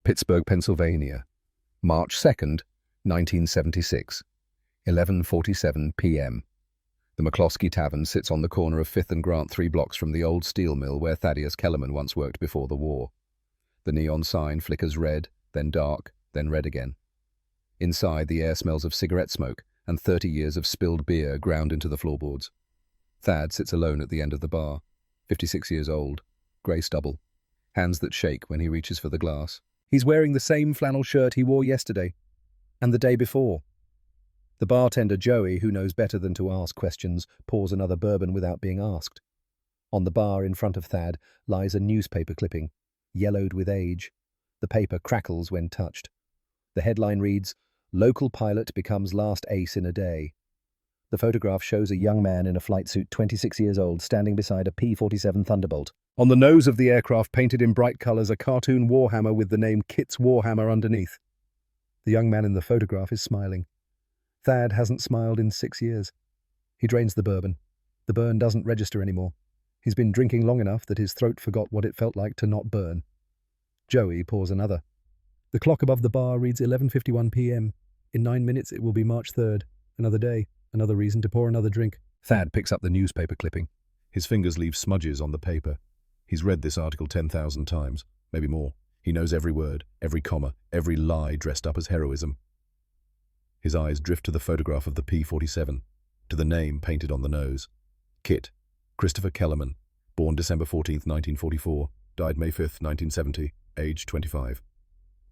Pittsburgh, Pennsylvania, March 2nd, 1976, 11:47 p.m. The McCloskey Tavern sits on the corner of 5th and Grant 3 blocks from the old steel mill where Thaddeus Kellerman once worked before the war. The neon sign flickers red, then dark, then red again. Inside, the air smells of cigarette smoke and 30 years of spilled beer ground into the floorboards. Thad sits alone at the end of the bar, 56 years old, grey stubble, hands that shake when he reaches for the glass. He's wearing the same flannel shirt he wore yesterday, and the day before. The bartender, Joey, who knows better than to ask questions, pours another bourbon without being asked. On the bar in front of Thad lies a newspaper clipping, yellowed with age. The paper crackles when touched. The headline reads, "Local pilot becomes last ace in a day." The photograph shows a young man in a flight suit, 26 years old, standing beside a P-47 Thunderbolt. On the nose of the aircraft, painted in bright colours, a cartoon warhammer with the name Kit's Warhammer underneath. The young man in the photograph is smiling. Thad hasn't smiled in 6 years. He drains the bourbon. The burn doesn't register anymore. He's been drinking long enough that his throat forgot what it felt like to not burn. Joey pours another. The clock above the bar reads 11:51 p.m. In 9 minutes it will be March 3rd. Another day, another reason to pour another drink. Thad picks up the newspaper clipping. His fingers leave smudges on the paper. He's read this article 10,000 times, maybe more. He knows every word, every comma, every lie dressed up as heroism. His eyes drift to the photograph of the P-47, to the name painted on the nose. Kit, Christopher Kellerman, born December 14th, 1944, died May 5th, 1970, age 25.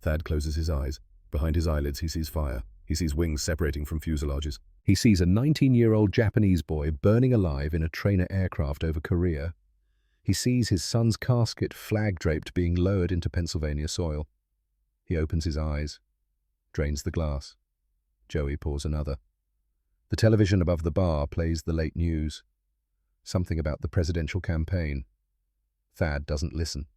Thad closes his eyes. Behind his eyelids he sees fire. He sees wings separating from fuselages. He sees a 19-year-old Japanese boy burning alive in a trainer aircraft over Korea. He sees his son's casket, flag-draped, being lowered into Pennsylvania soil. He opens his eyes, drains the glass. Joey pours another. The television above the bar plays the late news. Something about the presidential campaign. Thad doesn't listen.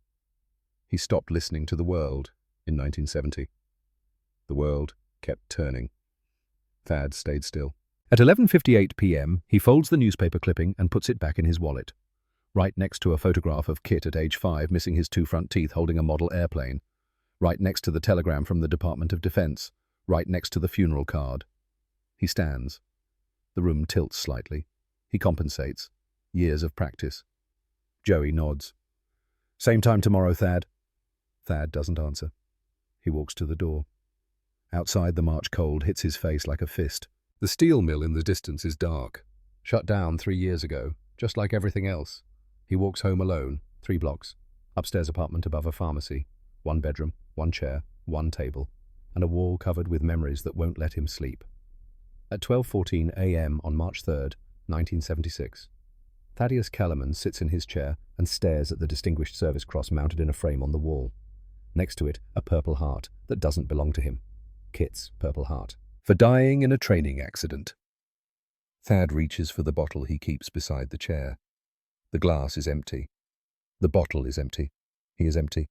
He stopped listening to the world in 1970. The world kept turning. Thad stayed still. At 11:58 p.m., he folds the newspaper clipping and puts it back in his wallet. Right next to a photograph of Kit at age 5, missing his 2 front teeth, holding a model airplane. Right next to the telegram from the Department of Defense. Right next to the funeral card. He stands. The room tilts slightly. He compensates. Years of practice. Joey nods. "Same time tomorrow, Thad." Thad doesn't answer. He walks to the door. Outside, the March cold hits his face like a fist. The steel mill in the distance is dark. Shut down 3 years ago, just like everything else. He walks home alone, 3 blocks. Upstairs apartment above a pharmacy. 1 bedroom, 1 chair, 1 table, and a wall covered with memories that won't let him sleep. At 12:14 a.m. on March 3rd, 1976, Thaddeus Kellerman sits in his chair and stares at the Distinguished Service Cross mounted in a frame on the wall. Next to it, a purple heart that doesn't belong to him. Kit's purple heart. For dying in a training accident. Thad reaches for the bottle he keeps beside the chair. The glass is empty. The bottle is empty. He is empty.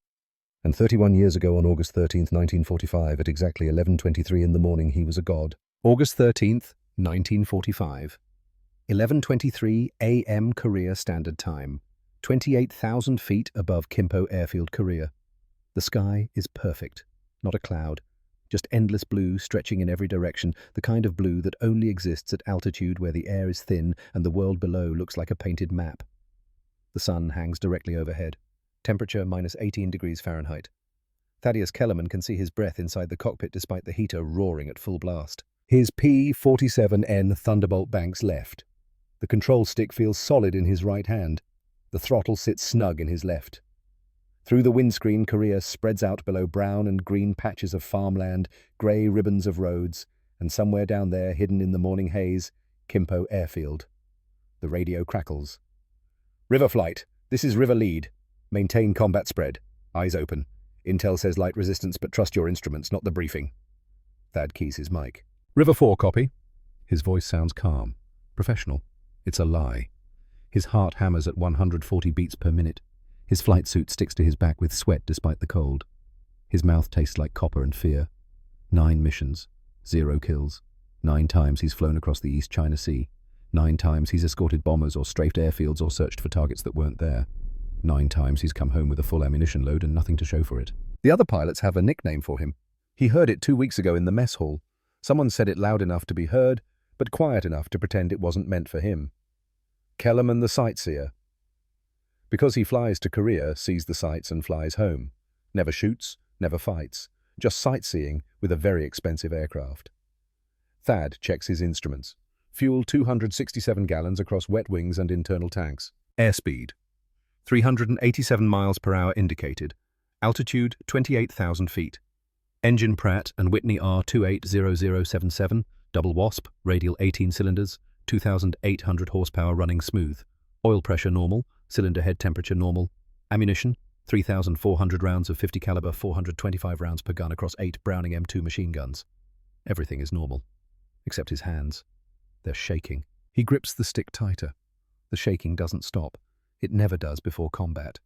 And 31 years ago on August 13th, 1945, at exactly 11:23 in the morning, he was a god. August 13th, 1945. 11:23 a.m. Korea Standard Time. 28,000 feet above Kimpo Airfield, Korea. The sky is perfect. Not a cloud. Just endless blue stretching in every direction, the kind of blue that only exists at altitude where the air is thin and the world below looks like a painted map. The sun hangs directly overhead. Temperature -18 degrees Fahrenheit. Thaddeus Kellerman can see his breath inside the cockpit despite the heater roaring at full blast. His P-47N Thunderbolt banks left. The control stick feels solid in his right hand. The throttle sits snug in his left. Through the windscreen, Korea spreads out below brown and green patches of farmland, grey ribbons of roads, and somewhere down there, hidden in the morning haze, Kimpo Airfield. The radio crackles. "River flight. This is River lead. Maintain combat spread. Eyes open. Intel says light resistance, but trust your instruments, not the briefing." Thad keys his mic. "River 4, copy." His voice sounds calm, professional. It's a lie. His heart hammers at 140 beats per minute. His flight suit sticks to his back with sweat despite the cold. His mouth tastes like copper and fear. 9 missions, 0 kills. 9 times he's flown across the East China Sea. 9 times he's escorted bombers or strafed airfields or searched for targets that weren't there. 9 times he's come home with a full ammunition load and nothing to show for it. The other pilots have a nickname for him. He heard it 2 weeks ago in the mess hall. Someone said it loud enough to be heard, but quiet enough to pretend it wasn't meant for him. Kellerman the Sightseer. Because he flies to Korea, sees the sights and flies home. Never shoots, never fights, just sightseeing with a very expensive aircraft. Thad checks his instruments. Fuel 267 gallons across wet wings and internal tanks. Airspeed 387 miles per hour indicated. Altitude 28,000 feet. Engine Pratt & Whitney R280077, double Wasp, radial 18 cylinders, 2,800 horsepower running smooth. Oil pressure normal, cylinder head temperature normal. Ammunition 3,400 rounds of 50 caliber, 425 rounds per gun across 8 Browning M2 machine guns. Everything is normal, except his hands. They're shaking. He grips the stick tighter. The shaking doesn't stop. It never does before combat.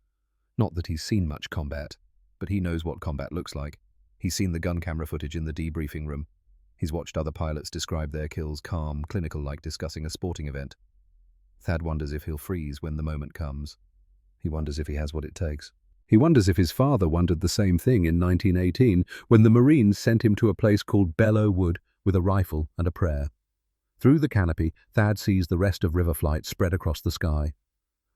Not that he's seen much combat, but he knows what combat looks like. He's seen the gun camera footage in the debriefing room. He's watched other pilots describe their kills calm, clinical, like discussing a sporting event. Thad wonders if he'll freeze when the moment comes. He wonders if he has what it takes. He wonders if his father wondered the same thing in 1918 when the Marines sent him to a place called Belleau Wood with a rifle and a prayer. Through the canopy, Thad sees the rest of River Flight spread across the sky.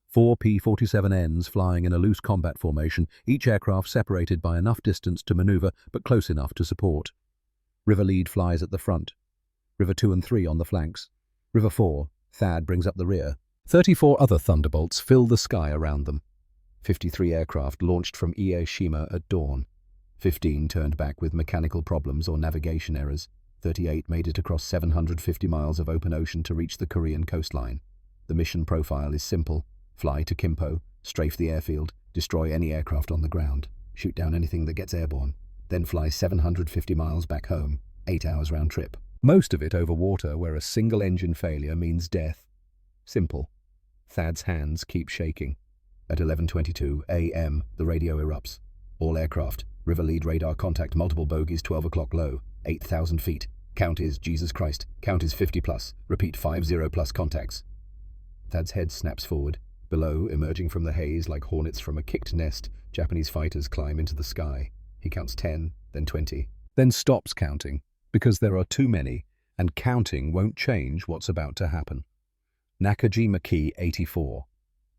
4 P-47Ns flying in a loose combat formation, each aircraft separated by enough distance to maneuver but close enough to support. River Lead flies at the front. River 2 and 3 on the flanks. River 4, Thad brings up the rear. 34 other Thunderbolts fill the sky around them. 53 aircraft launched from Hiroshima at dawn. 15 turned back with mechanical problems or navigation errors. 38 made it across 750 miles of open ocean to reach the Korean coastline. The mission profile is simple. Fly to Kimpo, strafe the airfield, destroy any aircraft on the ground, shoot down anything that gets airborne, then fly 750 miles back home, 8 hours round trip. Most of it over water where a single engine failure means death. Simple. Thad's hands keep shaking. At 11:22 a.m., the radio erupts. All aircraft, River Lead radar contact multiple bogies 12 o'clock low, 8,000 feet. Count is Jesus Christ. Count is 50 plus. Repeat 50 plus contacts. Thad's head snaps forward. Below, emerging from the haze like hornets from a kicked nest, Japanese fighters climb into the sky. He counts 10, then 20. Then stops counting, because there are too many, and counting won't change what's about to happen. Nakajima Ki 84.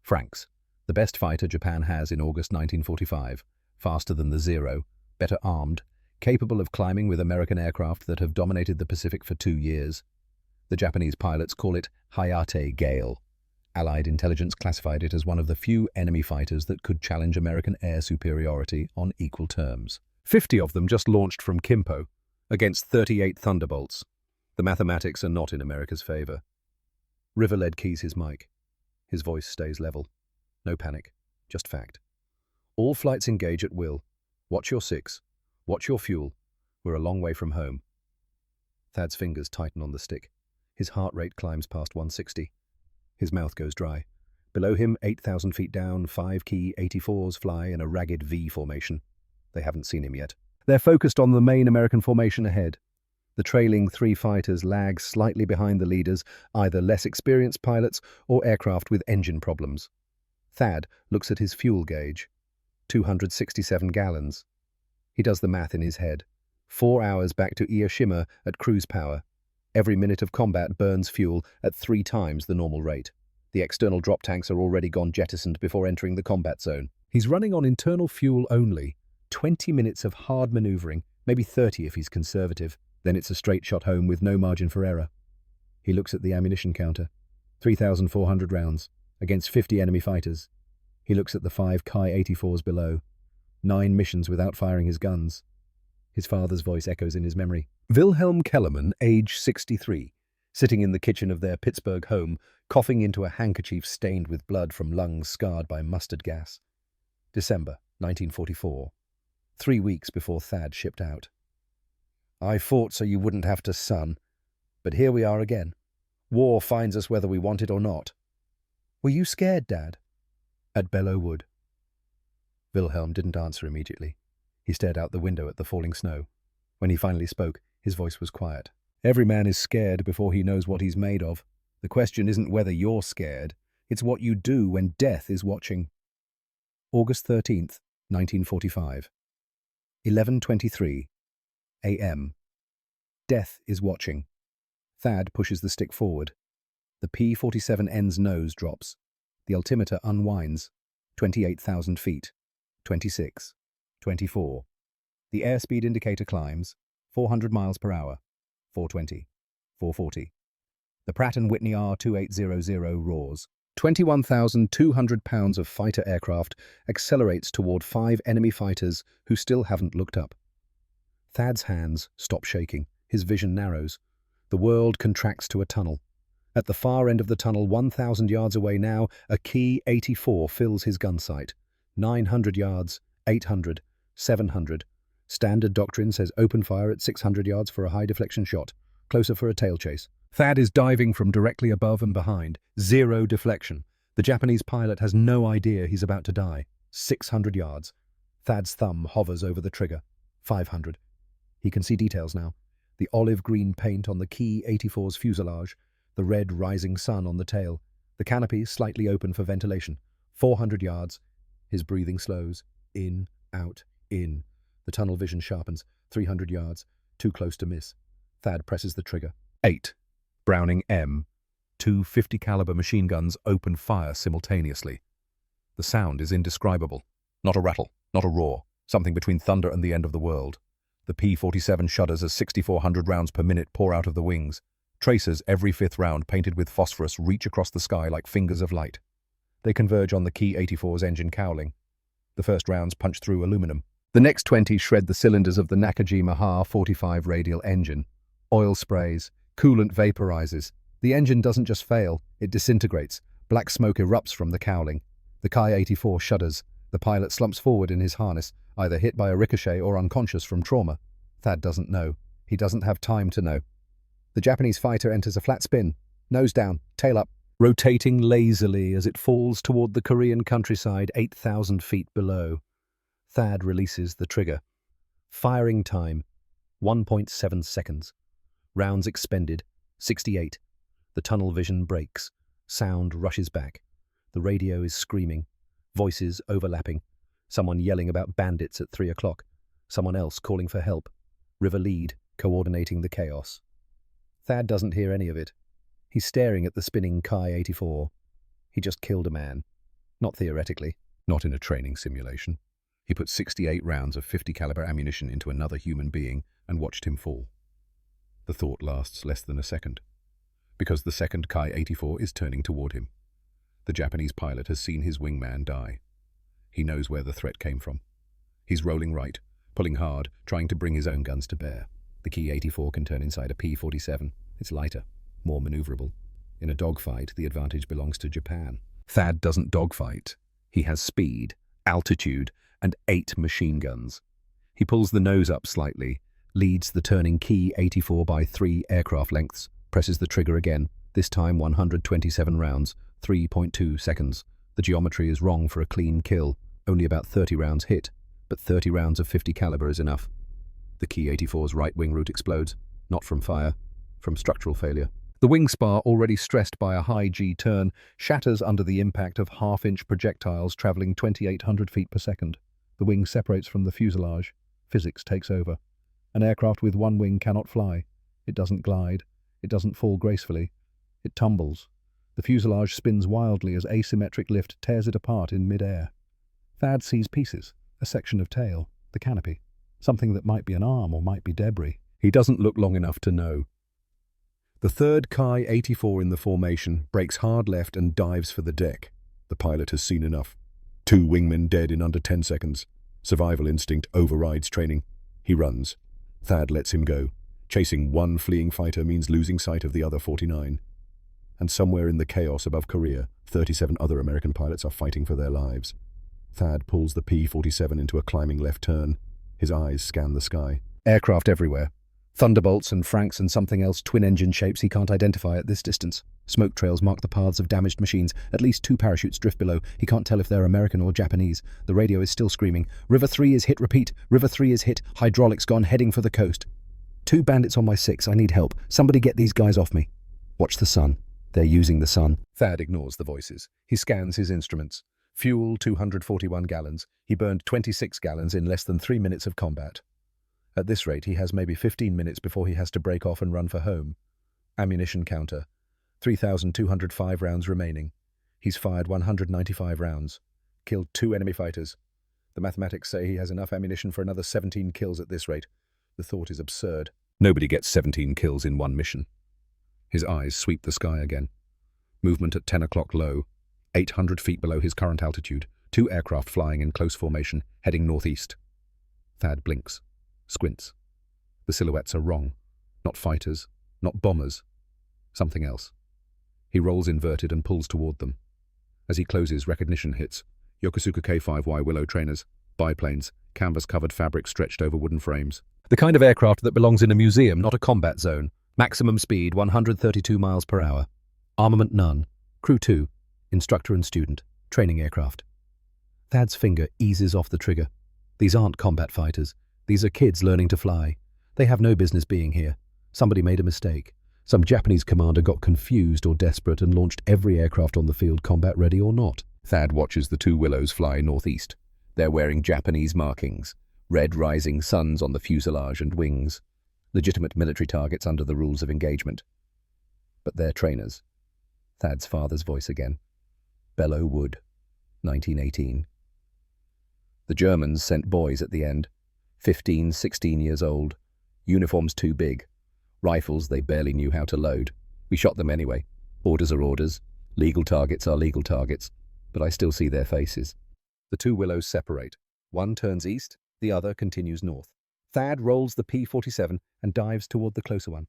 Franks, the best fighter Japan has in August 1945. Faster than the Zero, better armed, capable of climbing with American aircraft that have dominated the Pacific for 2 years. The Japanese pilots call it Hayate Gale. Allied intelligence classified it as one of the few enemy fighters that could challenge American air superiority on equal terms. 50 of them just launched from Kimpo, against 38 Thunderbolts. The mathematics are not in America's favor. Riverlead keys his mic. His voice stays level. No panic, just fact. All flights engage at will. Watch your 6. Watch your fuel. We're a long way from home. Thad's fingers tighten on the stick. His heart rate climbs past 160. His mouth goes dry. Below him, 8,000 feet down, 5 Ki 84s fly in a ragged V formation. They haven't seen him yet. They're focused on the main American formation ahead. The trailing 3 fighters lag slightly behind the leaders, either less experienced pilots or aircraft with engine problems. Thad looks at his fuel gauge. 267 gallons. He does the math in his head. 4 hours back to Hiroshima at cruise power. Every minute of combat burns fuel at 3 times the normal rate. The external drop tanks are already gone jettisoned before entering the combat zone. He's running on internal fuel only. 20 minutes of hard maneuvering, maybe 30 if he's conservative. Then it's a straight shot home with no margin for error. He looks at the ammunition counter. 3,400 rounds, against 50 enemy fighters. He looks at the 5 Ki 84s below. 9 missions without firing his guns. His father's voice echoes in his memory. Wilhelm Kellerman, age 63, sitting in the kitchen of their Pittsburgh home, coughing into a handkerchief stained with blood from lungs scarred by mustard gas. December 1944. 3 weeks before Thad shipped out. I fought so you wouldn't have to, son. But here we are again. War finds us whether we want it or not. Were you scared, Dad? At Belleau Wood. Wilhelm didn't answer immediately. He stared out the window at the falling snow. When he finally spoke, his voice was quiet. Every man is scared before he knows what he's made of. The question isn't whether you're scared. It's what you do when death is watching. August 13th, 1945. 11:23 a.m. Death is watching. Thad pushes the stick forward. The P-47N's nose drops. The altimeter unwinds. 28,000 feet. 26. 24. The airspeed indicator climbs. 400 miles per hour. 420. 440. The Pratt & Whitney R2800 roars. 21,200 pounds of fighter aircraft accelerates toward 5 enemy fighters who still haven't looked up. Thad's hands stop shaking. His vision narrows. The world contracts to a tunnel. At the far end of the tunnel, 1,000 yards away now, a Ki-84 fills his gun sight. 900 yards, 800, 700. Standard doctrine says open fire at 600 yards for a high-deflection shot. Closer for a tail chase. Thad is diving from directly above and behind. 0 deflection. The Japanese pilot has no idea he's about to die. 600 yards. Thad's thumb hovers over the trigger. 500. He can see details now. The olive-green paint on the Ki-84's fuselage, the red rising sun on the tail, the canopy slightly open for ventilation. 400 yards. His breathing slows. In, out, in. The tunnel vision sharpens. 300 yards. Too close to miss. Thad presses the trigger. 8. Browning M. 2 50 caliber machine guns open fire simultaneously. The sound is indescribable. Not a rattle, not a roar. Something between thunder and the end of the world. The P-47 shudders as 6,400 rounds per minute pour out of the wings. Tracers every 5th round painted with phosphorus reach across the sky like fingers of light. They converge on the Ki-84's engine cowling. The first rounds punch through aluminum. The next 20 shred the cylinders of the Nakajima Ha-45 radial engine. Oil sprays. Coolant vaporizes. The engine doesn't just fail, it disintegrates. Black smoke erupts from the cowling. The Ki-84 shudders. The pilot slumps forward in his harness, either hit by a ricochet or unconscious from trauma. Thad doesn't know. He doesn't have time to know. The Japanese fighter enters a flat spin. Nose down, tail up, rotating lazily as it falls toward the Korean countryside 8,000 feet below. Thad releases the trigger. Firing time, 1.7 seconds. Rounds expended, 68. The tunnel vision breaks. Sound rushes back. The radio is screaming. Voices overlapping. Someone yelling about bandits at 3 o'clock. Someone else calling for help. River lead, coordinating the chaos. Thad doesn't hear any of it. He's staring at the spinning Ki-84. He just killed a man. Not theoretically. Not in a training simulation. He put 68 rounds of 50 caliber ammunition into another human being and watched him fall. The thought lasts less than a second, because the second Ki-84 is turning toward him. The Japanese pilot has seen his wingman die. He knows where the threat came from. He's rolling right, pulling hard, trying to bring his own guns to bear. The Ki-84 can turn inside a P-47. It's lighter, more maneuverable. In a dogfight, the advantage belongs to Japan. Thad doesn't dogfight. He has speed, altitude, and 8 machine guns. He pulls the nose up slightly, leads the turning Ki-84 by 3 aircraft lengths, presses the trigger again, this time 127 rounds, 3.2 seconds. The geometry is wrong for a clean kill. Only about 30 rounds hit, but 30 rounds of 50 caliber is enough. The Ki-84's right wing root explodes, not from fire, from structural failure. The wing spar, already stressed by a high G turn, shatters under the impact of half-inch projectiles traveling 2,800 feet per second. The wing separates from the fuselage. Physics takes over. An aircraft with one wing cannot fly. It doesn't glide. It doesn't fall gracefully. It tumbles. The fuselage spins wildly as asymmetric lift tears it apart in mid-air. Thad sees pieces, a section of tail, the canopy, something that might be an arm or might be debris. He doesn't look long enough to know. The third Ki-84 in the formation breaks hard left and dives for the deck. The pilot has seen enough. 2 wingmen dead in under 10 seconds. Survival instinct overrides training. He runs. Thad lets him go. Chasing one fleeing fighter means losing sight of the other 49. And somewhere in the chaos above Korea, 37 other American pilots are fighting for their lives. Thad pulls the P-47 into a climbing left turn. His eyes scan the sky. Aircraft everywhere. Thunderbolts and Franks and something else, twin-engine shapes he can't identify at this distance. Smoke trails mark the paths of damaged machines. At least 2 parachutes drift below. He can't tell if they're American or Japanese. The radio is still screaming. River 3 is hit, repeat. River 3 is hit. Hydraulics gone, heading for the coast. 2 bandits on my 6. I need help. Somebody get these guys off me. Watch the sun. They're using the sun. Thad ignores the voices. He scans his instruments. Fuel 241 gallons. He burned 26 gallons in less than 3 minutes of combat. At this rate, he has maybe 15 minutes before he has to break off and run for home. Ammunition counter. 3,205 rounds remaining. He's fired 195 rounds. Killed 2 enemy fighters. The mathematics say he has enough ammunition for another 17 kills at this rate. The thought is absurd. Nobody gets 17 kills in one mission. His eyes sweep the sky again. Movement at 10 o'clock low. 800 feet below his current altitude. 2 aircraft flying in close formation, heading northeast. Thad blinks. Squints. The silhouettes are wrong. Not fighters. Not bombers. Something else. He rolls inverted and pulls toward them. As he closes, recognition hits. Yokosuka K-5Y Willow trainers, biplanes, canvas-covered fabric stretched over wooden frames. The kind of aircraft that belongs in a museum, not a combat zone. Maximum speed 132 miles per hour. Armament none. Crew 2. Instructor and student. Training aircraft. Thad's finger eases off the trigger. These aren't combat fighters. These are kids learning to fly. They have no business being here. Somebody made a mistake. Some Japanese commander got confused or desperate and launched every aircraft on the field combat ready or not. Thad watches the 2 Willows fly northeast. They're wearing Japanese markings. Red rising suns on the fuselage and wings. Legitimate military targets under the rules of engagement. But they're trainers. Thad's father's voice again. Belleau Wood, 1918. The Germans sent boys at the end. 15, 16 years old. Uniforms too big. Rifles they barely knew how to load. We shot them anyway. Orders are orders. Legal targets are legal targets. But I still see their faces. The 2 Willows separate. One turns east, the other continues north. Thad rolls the P-47 and dives toward the closer one.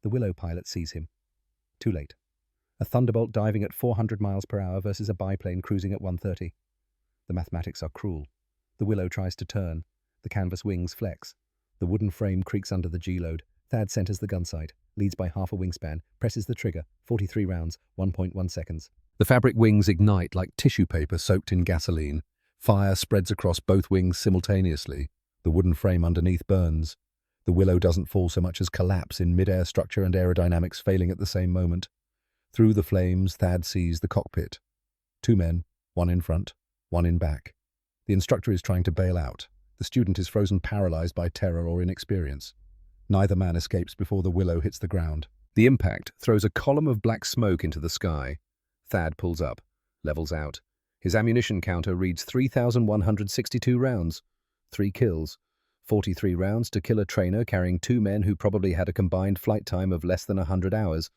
The Willow pilot sees him. Too late. A Thunderbolt diving at 400 miles per hour versus a biplane cruising at 130. The mathematics are cruel. The Willow tries to turn. The canvas wings flex. The wooden frame creaks under the G-load. Thad centers the gun sight, leads by half a wingspan, presses the trigger, 43 rounds, 1.1 seconds. The fabric wings ignite like tissue paper soaked in gasoline. Fire spreads across both wings simultaneously. The wooden frame underneath burns. The Willow doesn't fall so much as collapse in mid-air structure and aerodynamics failing at the same moment. Through the flames, Thad sees the cockpit. 2 men, one in front, one in back. The instructor is trying to bail out. The student is frozen paralyzed by terror or inexperience. Neither man escapes before the Willow hits the ground. The impact throws a column of black smoke into the sky. Thad pulls up, levels out. His ammunition counter reads 3,162 rounds. 3 kills. 43 rounds to kill a trainer carrying 2 men who probably had a combined flight time of less than 100 hours.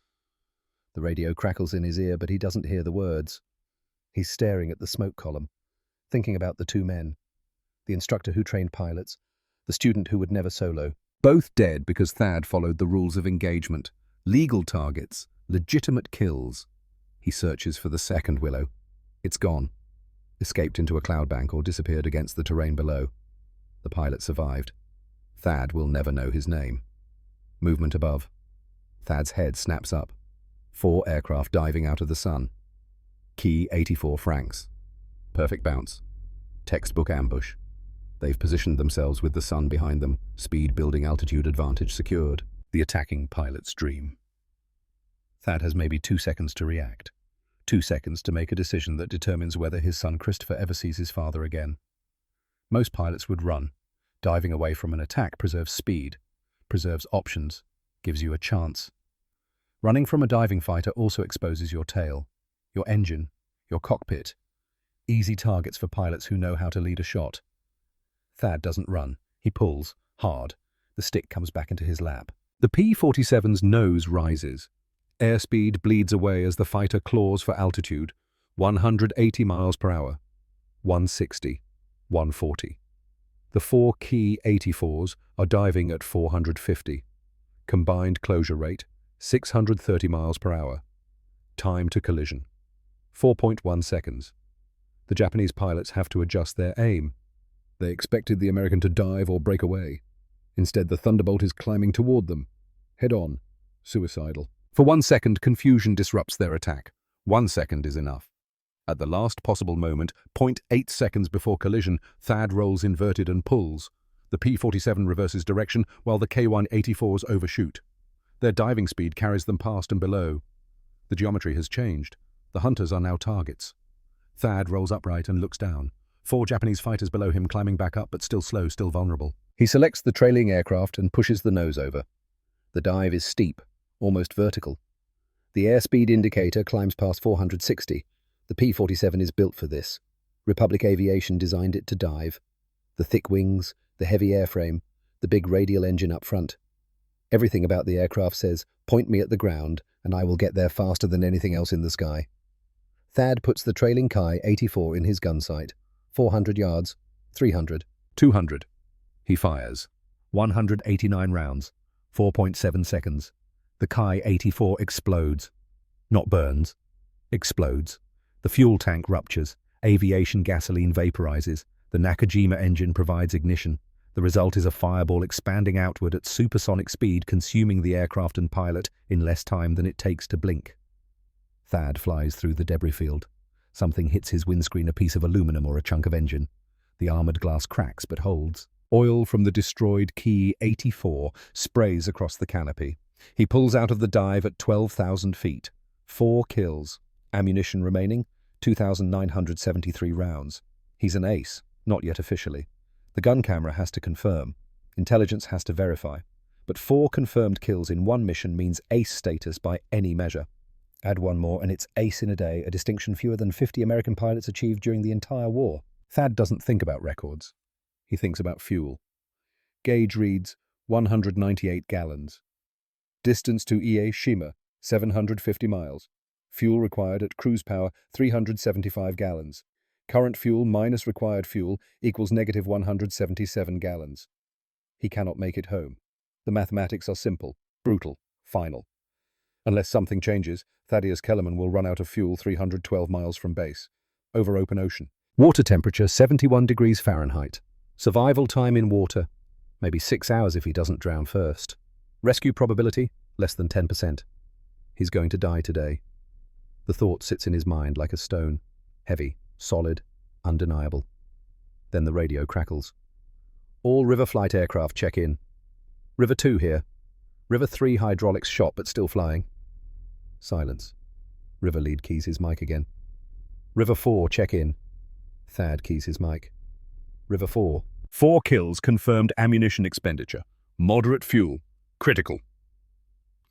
The radio crackles in his ear, but he doesn't hear the words. He's staring at the smoke column, thinking about the 2 men. The instructor who trained pilots, the student who would never solo. Both dead because Thad followed the rules of engagement. Legal targets, legitimate kills. He searches for the second Willow. It's gone. Escaped into a cloud bank or disappeared against the terrain below. The pilot survived. Thad will never know his name. Movement above. Thad's head snaps up. 4 aircraft diving out of the sun. Key 84 francs. Perfect bounce. Textbook ambush. They've positioned themselves with the sun behind them, speed building altitude advantage secured. The attacking pilot's dream. Thad has maybe 2 seconds to react. 2 seconds to make a decision that determines whether his son Christopher ever sees his father again. Most pilots would run. Diving away from an attack preserves speed, preserves options, gives you a chance. Running from a diving fighter also exposes your tail, your engine, your cockpit. Easy targets for pilots who know how to lead a shot. Thad doesn't run. He pulls, hard. The stick comes back into his lap. The P-47's nose rises. Airspeed bleeds away as the fighter claws for altitude. 180 miles per hour. 160. 140. The 4 Key 84s are diving at 450. Combined closure rate, 630 miles per hour. Time to collision, 4.1 seconds. The Japanese pilots have to adjust their aim. They expected the American to dive or break away. Instead, the Thunderbolt is climbing toward them. Head on. Suicidal. For 1 second, confusion disrupts their attack. 1 second is enough. At the last possible moment, 0.8 seconds before collision, Thad rolls inverted and pulls. The P-47 reverses direction while the K-184s overshoot. Their diving speed carries them past and below. The geometry has changed. The hunters are now targets. Thad rolls upright and looks down. 4 Japanese fighters below him, climbing back up, but still slow, still vulnerable. He selects the trailing aircraft and pushes the nose over. The dive is steep, almost vertical. The airspeed indicator climbs past 460. The P-47 is built for this. Republic Aviation designed it to dive. The thick wings, the heavy airframe, the big radial engine up front. Everything about the aircraft says, "Point me at the ground, and I will get there faster than anything else in the sky." Thad puts the trailing Ki-84 in his gun sight. 400 yards, 300. 200. He fires. 189 rounds. 4.7 seconds. The Ki-84 explodes. Not burns. Explodes. The fuel tank ruptures. Aviation gasoline vaporizes. The Nakajima engine provides ignition. The result is a fireball expanding outward at supersonic speed, consuming the aircraft and pilot in less time than it takes to blink. Thad flies through the debris field. Something hits his windscreen, a piece of aluminum or a chunk of engine. The armored glass cracks but holds. Oil from the destroyed Ki-84 sprays across the canopy. He pulls out of the dive at 12,000 feet. 4 kills. Ammunition remaining, 2,973 rounds. He's an ace, not yet officially. The gun camera has to confirm. Intelligence has to verify. But 4 confirmed kills in one mission means ace status by any measure. Add one more and it's ace in a day, a distinction fewer than 50 American pilots achieved during the entire war. Thad doesn't think about records. He thinks about fuel. Gauge reads 198 gallons. Distance to Ie Shima, 750 miles. Fuel required at cruise power, 375 gallons. Current fuel minus required fuel equals negative 177 gallons. He cannot make it home. The mathematics are simple, brutal, final. Unless something changes, Thaddeus Kellerman will run out of fuel 312 miles from base, over open ocean. Water temperature 71 degrees Fahrenheit. Survival time in water, maybe 6 hours if he doesn't drown first. Rescue probability, less than 10%. He's going to die today. The thought sits in his mind like a stone, heavy, solid, undeniable. Then the radio crackles. All River Flight aircraft check in. River 2 here. River 3 hydraulics shot but still flying. Silence. River lead keys his mic again. River 4 check in. Thad keys his mic. River 4. 4 kills, confirmed ammunition expenditure. Moderate fuel. Critical.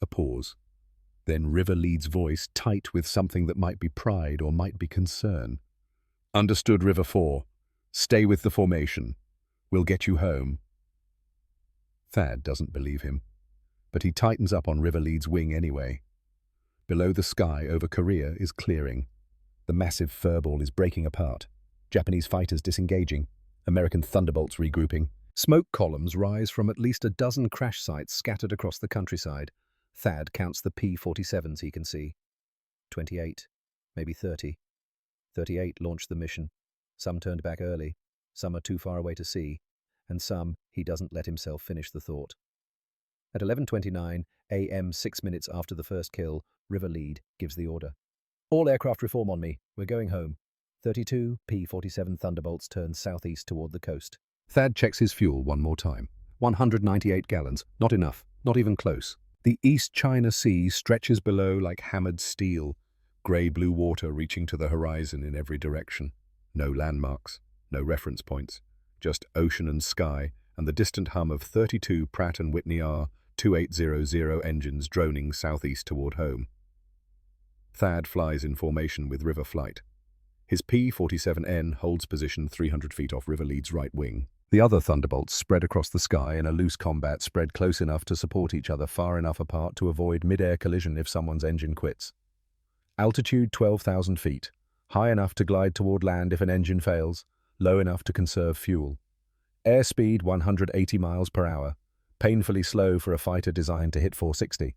A pause. Then River lead's voice, tight with something that might be pride or might be concern. Understood, River 4. Stay with the formation. We'll get you home. Thad doesn't believe him, but he tightens up on River lead's wing anyway. Below the sky over Korea is clearing. The massive furball is breaking apart. Japanese fighters disengaging. American thunderbolts regrouping. Smoke columns rise from at least a dozen crash sites scattered across the countryside. Thad counts the P-47s he can see. 28, maybe 30. 38 launched the mission. Some turned back early. Some are too far away to see. And some he doesn't let himself finish the thought. At 11:29 a.m., 6 minutes after the first kill, River Lead gives the order. All aircraft reform on me. We're going home. 32 P-47 Thunderbolts turn southeast toward the coast. Thad checks his fuel one more time. 198 gallons. Not enough. Not even close. The East China Sea stretches below like hammered steel. Grey-blue water reaching to the horizon in every direction. No landmarks. No reference points. Just ocean and sky, and the distant hum of 32 Pratt & Whitney R2800 engines droning southeast toward home. Thad flies in formation with River Flight. His P-47N holds position 300 feet off River Lead's right wing. The other Thunderbolts spread across the sky in a loose combat, spread close enough to support each other, far enough apart to avoid mid-air collision if someone's engine quits. Altitude 12,000 feet, high enough to glide toward land if an engine fails, low enough to conserve fuel. Airspeed 180 miles per hour, painfully slow for a fighter designed to hit 460.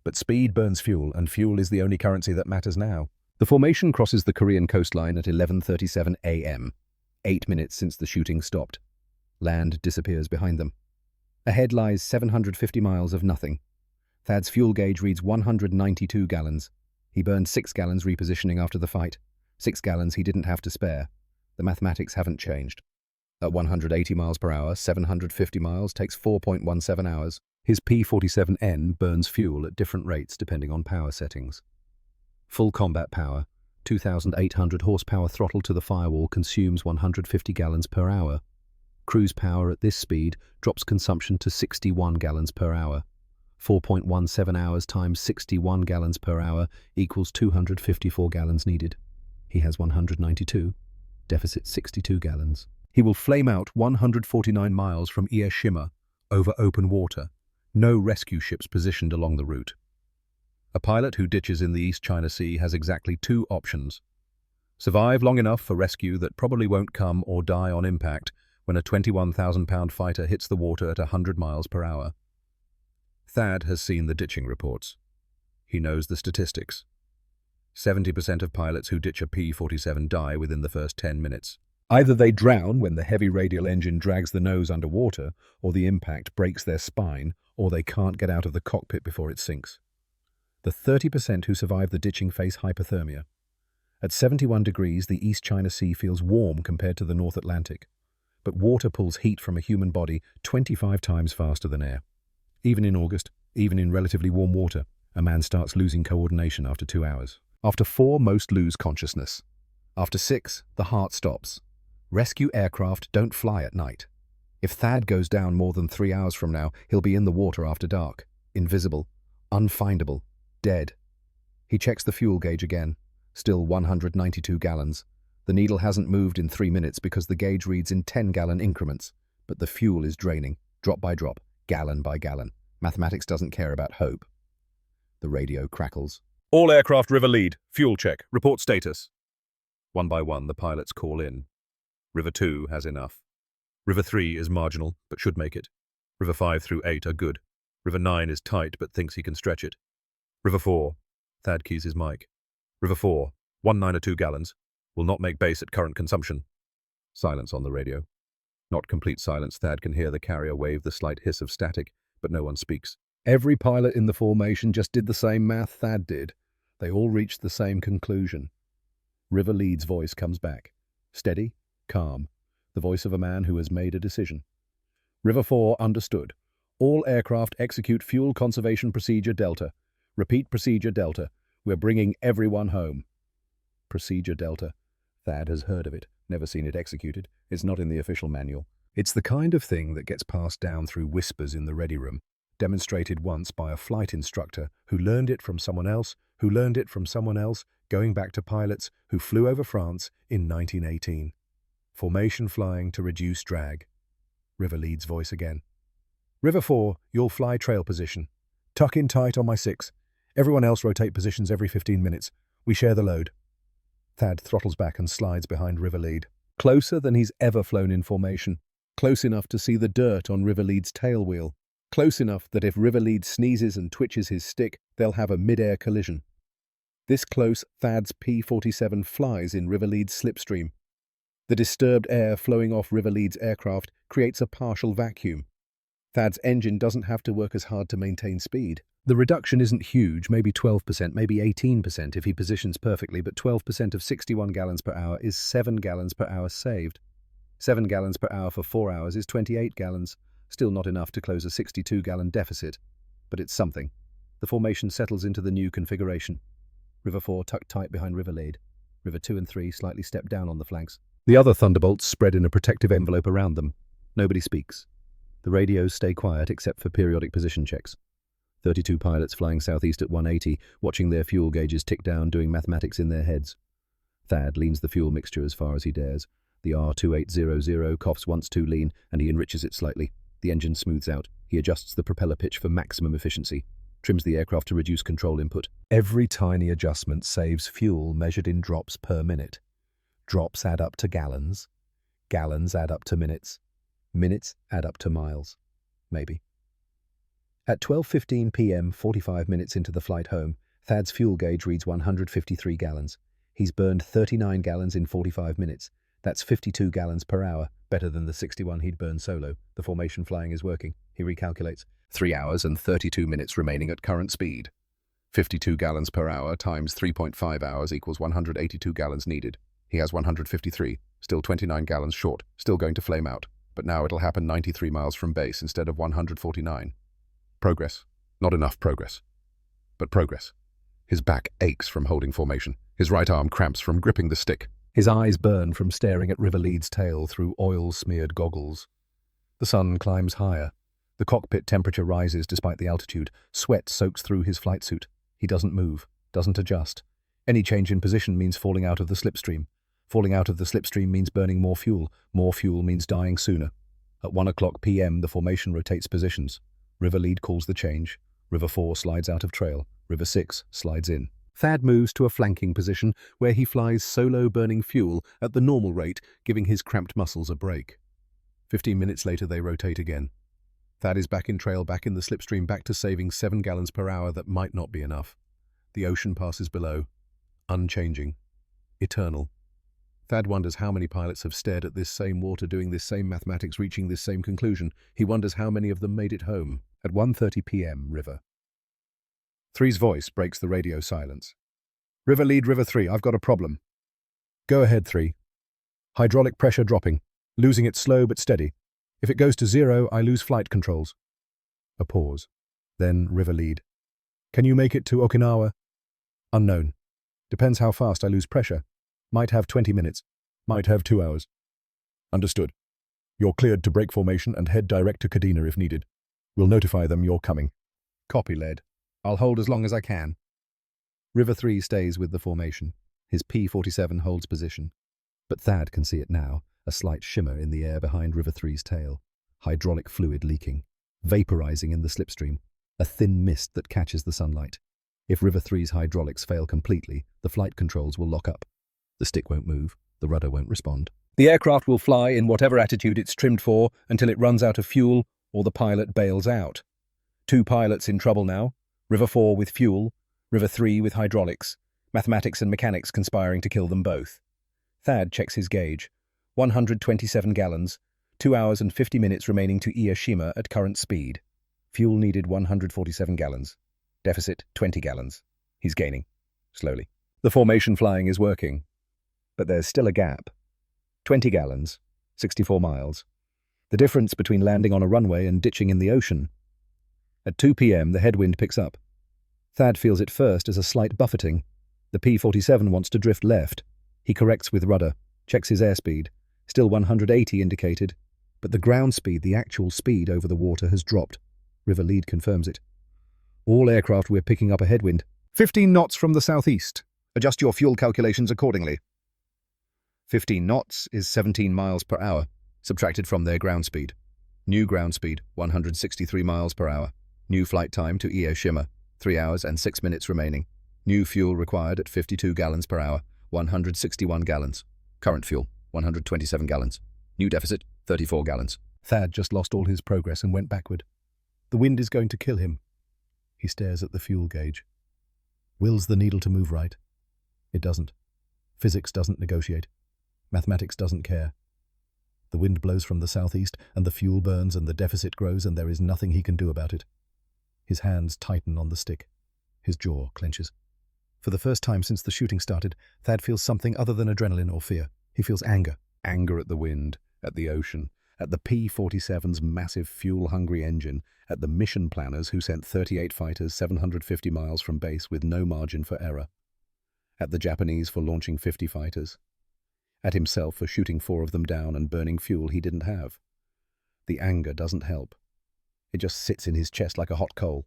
But speed burns fuel, and fuel is the only currency that matters now. The formation crosses the Korean coastline at 11:37 a.m., 8 minutes since the shooting stopped. Land disappears behind them. Ahead lies 750 miles of nothing. Thad's fuel gauge reads 192 gallons. He burned 6 gallons repositioning after the fight. 6 gallons he didn't have to spare. The mathematics haven't changed. At 180 miles per hour, 750 miles takes 4.17 hours. His P-47N burns fuel at different rates depending on power settings. Full combat power, 2,800 horsepower throttle to the firewall consumes 150 gallons per hour. Cruise power at this speed drops consumption to 61 gallons per hour. 4.17 hours times 61 gallons per hour equals 254 gallons needed. He has 192. Deficit 62 gallons. He will flame out 149 miles from Ieshima over open water. No rescue ships positioned along the route. A pilot who ditches in the East China Sea has exactly two options. Survive long enough for rescue that probably won't come, or die on impact when a 21,000-pound fighter hits the water at 100 miles per hour. Thad has seen the ditching reports. He knows the statistics. 70% of pilots who ditch a P-47 die within the first 10 minutes. Either they drown when the heavy radial engine drags the nose underwater, or the impact breaks their spine, or they can't get out of the cockpit before it sinks. The 30% who survive the ditching face hypothermia. At 71 degrees, the East China Sea feels warm compared to the North Atlantic, but water pulls heat from a human body 25 times faster than air. Even in August, even in relatively warm water, a man starts losing coordination after 2 hours. After 4, most lose consciousness. After 6, the heart stops. Rescue aircraft don't fly at night. If Thad goes down more than 3 hours from now, he'll be in the water after dark, invisible, unfindable, dead. He checks the fuel gauge again, still 192 gallons. The needle hasn't moved in 3 minutes because the gauge reads in 10-gallon increments, but the fuel is draining, drop by drop, gallon by gallon. Mathematics doesn't care about hope. The radio crackles. All aircraft River lead. Fuel check. Report status. One by one, the pilots call in. River 2 has enough. River 3 is marginal, but should make it. River 5 through 8 are good. River 9 is tight, but thinks he can stretch it. River 4. Thad keys his mic. River 4. 192 gallons. Will not make base at current consumption. Silence on the radio. Not complete silence. Thad can hear the carrier wave the slight hiss of static, but no one speaks. Every pilot in the formation just did the same math Thad did. They all reached the same conclusion. River Lead's voice comes back. Steady, calm. The voice of a man who has made a decision. River 4 understood. All aircraft execute fuel conservation procedure Delta. Repeat procedure Delta. We're bringing everyone home. Procedure Delta. Thad has heard of it, never seen it executed. It's not in the official manual. It's the kind of thing that gets passed down through whispers in the ready room, demonstrated once by a flight instructor who learned it from someone else, who learned it from someone else, going back to pilots who flew over France in 1918. Formation flying to reduce drag. River Lead's voice again. River 4, you'll fly trail position. Tuck in tight on my 6. Everyone else rotate positions every 15 minutes. We share the load. Thad throttles back and slides behind River Lead. Closer than he's ever flown in formation. Close enough to see the dirt on River Lead's tail wheel. Close enough that if River Lead sneezes and twitches his stick, they'll have a mid-air collision. This close, Thad's P-47 flies in River Lead's slipstream. The disturbed air flowing off River Lead's aircraft creates a partial vacuum. Thad's engine doesn't have to work as hard to maintain speed. The reduction isn't huge, maybe 12%, maybe 18% if he positions perfectly, but 12% of 61 gallons per hour is 7 gallons per hour saved. 7 gallons per hour for 4 hours is 28 gallons. Still not enough to close a 62-gallon deficit, but it's something. The formation settles into the new configuration. River 4 tucked tight behind River Lead. River 2 and 3 slightly stepped down on the flanks. The other Thunderbolts spread in a protective envelope around them. Nobody speaks. The radios stay quiet except for periodic position checks. 32 pilots flying southeast at 180, watching their fuel gauges tick down, doing mathematics in their heads. Thad leans the fuel mixture as far as he dares. The R2800 coughs once too lean, and he enriches it slightly. The engine smooths out. He adjusts the propeller pitch for maximum efficiency. Trims the aircraft to reduce control input. Every tiny adjustment saves fuel measured in drops per minute. Drops add up to gallons. Gallons add up to minutes. Minutes add up to miles. Maybe. At 12:15 p.m., 45 minutes into the flight home, Thad's fuel gauge reads 153 gallons. He's burned 39 gallons in 45 minutes. That's 52 gallons per hour, better than the 61 he'd burned solo. The formation flying is working. He recalculates. 3 hours and 32 minutes remaining at current speed. 52 gallons per hour times 3.5 hours equals 182 gallons needed. He has 153, still 29 gallons short, still going to flame out. But now it'll happen 93 miles from base instead of 149. Progress. Not enough progress. But progress. His back aches from holding formation. His right arm cramps from gripping the stick. His eyes burn from staring at River Lead's tail through oil-smeared goggles. The sun climbs higher. The cockpit temperature rises despite the altitude. Sweat soaks through his flight suit. He doesn't move, doesn't adjust. Any change in position means falling out of the slipstream. Falling out of the slipstream means burning more fuel. More fuel means dying sooner. At 1:00 p.m., the formation rotates positions. River Lead calls the change. River 4 slides out of trail. River 6 slides in. Thad moves to a flanking position where he flies solo burning fuel at the normal rate, giving his cramped muscles a break. 15 minutes later, they rotate again. Thad is back in trail, back in the slipstream, back to saving 7 gallons per hour. That might not be enough. The ocean passes below, unchanging, eternal. Thad wonders how many pilots have stared at this same water, doing this same mathematics, reaching this same conclusion. He wonders how many of them made it home. At 1:30 p.m., River 3's voice breaks the radio silence. River Lead, River 3, I've got a problem. Go ahead, 3. Hydraulic pressure dropping. Losing it slow but steady. If it goes to 0, I lose flight controls. A pause. Then River Lead. Can you make it to Okinawa? Unknown. Depends how fast I lose pressure. Might have 20 minutes. Might have 2 hours. Understood. You're cleared to break formation and head direct to Kadena if needed. We'll notify them you're coming. Copy, Led. I'll hold as long as I can. River 3 stays with the formation. His P-47 holds position. But Thad can see it now, a slight shimmer in the air behind River 3's tail. Hydraulic fluid leaking, vaporizing in the slipstream, a thin mist that catches the sunlight. If River 3's hydraulics fail completely, the flight controls will lock up. The stick won't move, the rudder won't respond. The aircraft will fly in whatever attitude it's trimmed for until it runs out of fuel or the pilot bails out. 2 pilots in trouble now, River 4 with fuel, River 3 with hydraulics, mathematics and mechanics conspiring to kill them both. Thad checks his gauge. 127 gallons, 2 hours and 50 minutes remaining to Iyashima at current speed. Fuel needed 147 gallons. Deficit 20 gallons. He's gaining. Slowly. The formation flying is working. But there's still a gap. 20 gallons, 64 miles. The difference between landing on a runway and ditching in the ocean. At 2 p.m., the headwind picks up. Thad feels it first as a slight buffeting. The P-47 wants to drift left. He corrects with rudder, checks his airspeed. Still 180 indicated, but the ground speed, the actual speed over the water, has dropped. River Lead confirms it. All aircraft, we're picking up a headwind. 15 knots from the southeast. Adjust your fuel calculations accordingly. 15 knots is 17 miles per hour, subtracted from their ground speed. New ground speed, 163 miles per hour. New flight time to Iyashima, 3 hours and 6 minutes remaining. New fuel required at 52 gallons per hour, 161 gallons. Current fuel, 127 gallons. New deficit, 34 gallons. Thad just lost all his progress and went backward. The wind is going to kill him. He stares at the fuel gauge. Wills the needle to move right. It doesn't. Physics doesn't negotiate. Mathematics doesn't care. The wind blows from the southeast, and the fuel burns, and the deficit grows, and there is nothing he can do about it. His hands tighten on the stick. His jaw clenches. For the first time since the shooting started, Thad feels something other than adrenaline or fear. He feels anger. Anger at the wind, at the ocean, at the P-47's massive fuel-hungry engine, at the mission planners who sent 38 fighters 750 miles from base with no margin for error, at the Japanese for launching 50 fighters, at himself for shooting 4 of them down and burning fuel he didn't have. The anger doesn't help. It just sits in his chest like a hot coal.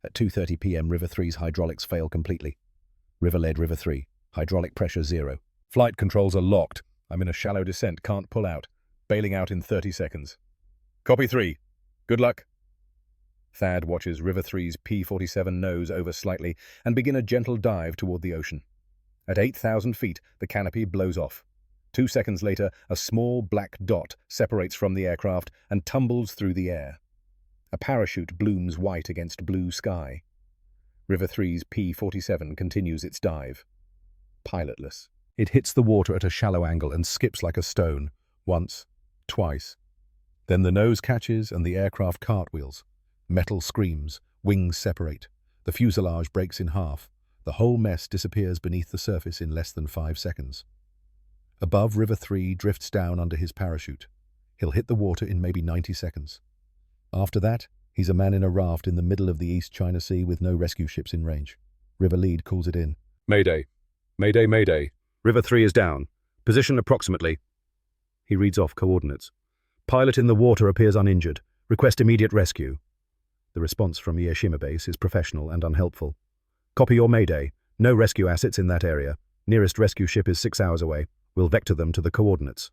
At 2:30 p.m., River 3's hydraulics fail completely. River Lead, River 3. Hydraulic pressure 0. Flight controls are locked. I'm in a shallow descent, can't pull out. Bailing out in 30 seconds. Copy 3. Good luck. Thad watches River 3's P-47 nose over slightly and begin a gentle dive toward the ocean. At 8,000 feet, the canopy blows off. 2 seconds later, a small black dot separates from the aircraft and tumbles through the air. A parachute blooms white against blue sky. River 3's P-47 continues its dive. Pilotless. It hits the water at a shallow angle and skips like a stone. Once, twice. Then the nose catches and the aircraft cartwheels. Metal screams, wings separate. The fuselage breaks in half. The whole mess disappears beneath the surface in less than 5 seconds. Above, River 3 drifts down under his parachute. He'll hit the water in maybe 90 seconds. After that, he's a man in a raft in the middle of the East China Sea with no rescue ships in range. River lead calls it in. Mayday. Mayday, mayday. River 3 is down. Position approximately. He reads off coordinates. Pilot in the water appears uninjured. Request immediate rescue. The response from Hiroshima base is professional and unhelpful. Copy your mayday. No rescue assets in that area. Nearest rescue ship is 6 hours away. We'll vector them to the coordinates.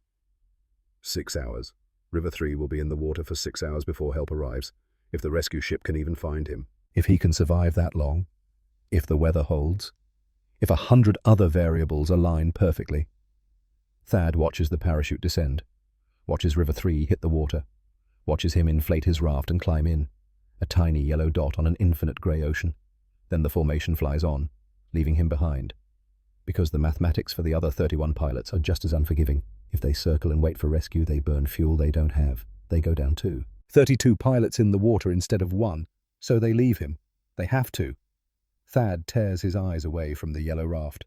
6 hours. River 3 will be in the water for 6 hours before help arrives, if the rescue ship can even find him. If he can survive that long, if the weather holds, if 100 other variables align perfectly. Thad watches the parachute descend, watches River 3 hit the water, watches him inflate his raft and climb in, a tiny yellow dot on an infinite grey ocean. Then the formation flies on, leaving him behind. Because the mathematics for the other 31 pilots are just as unforgiving. If they circle and wait for rescue, they burn fuel they don't have. They go down too. 32 pilots in the water instead of 1, so they leave him. They have to. Thad tears his eyes away from the yellow raft,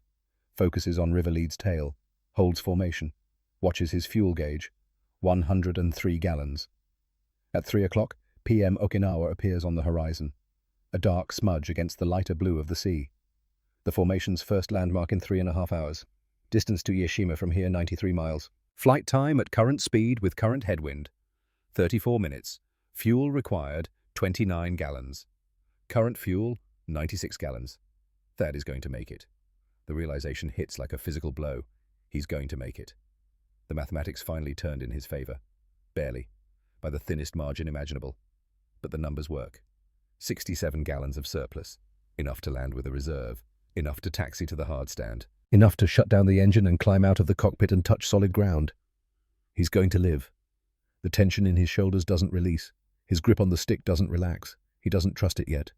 focuses on River Lead's tail, holds formation, watches his fuel gauge, 103 gallons. At 3 o'clock, PM Okinawa appears on the horizon, a dark smudge against the lighter blue of the sea. The formation's first landmark in 3.5 hours. Distance to Hiroshima from here 93 miles. Flight time at current speed with current headwind, 34 minutes. Fuel required, 29 gallons. Current fuel, 96 gallons. Thad is going to make it. The realization hits like a physical blow. He's going to make it. The mathematics finally turned in his favor. Barely. By the thinnest margin imaginable. But the numbers work. 67 gallons of surplus. Enough to land with a reserve. Enough to taxi to the hard stand. Enough to shut down the engine and climb out of the cockpit and touch solid ground. He's going to live. The tension in his shoulders doesn't release. His grip on the stick doesn't relax. He doesn't trust it yet.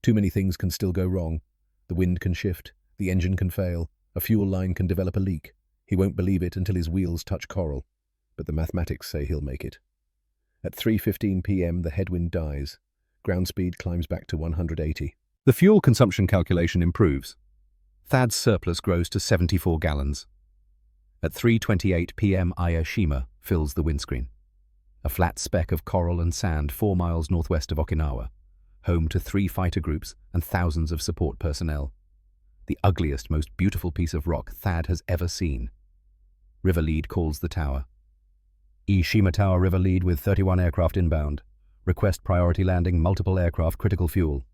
Too many things can still go wrong. The wind can shift. The engine can fail. A fuel line can develop a leak. He won't believe it until his wheels touch coral. But the mathematics say he'll make it. At 3:15 p.m. the headwind dies. Ground speed climbs back to 180. The fuel consumption calculation improves. Thad's surplus grows to 74 gallons. At 3:28 p.m. Hiroshima fills the windscreen. A flat speck of coral and sand 4 miles northwest of Okinawa, home to 3 fighter groups and thousands of support personnel. The ugliest, most beautiful piece of rock Thad has ever seen. River Lead calls the tower. Hiroshima Tower, River Lead with 31 aircraft inbound. Request priority landing, multiple aircraft, critical fuel.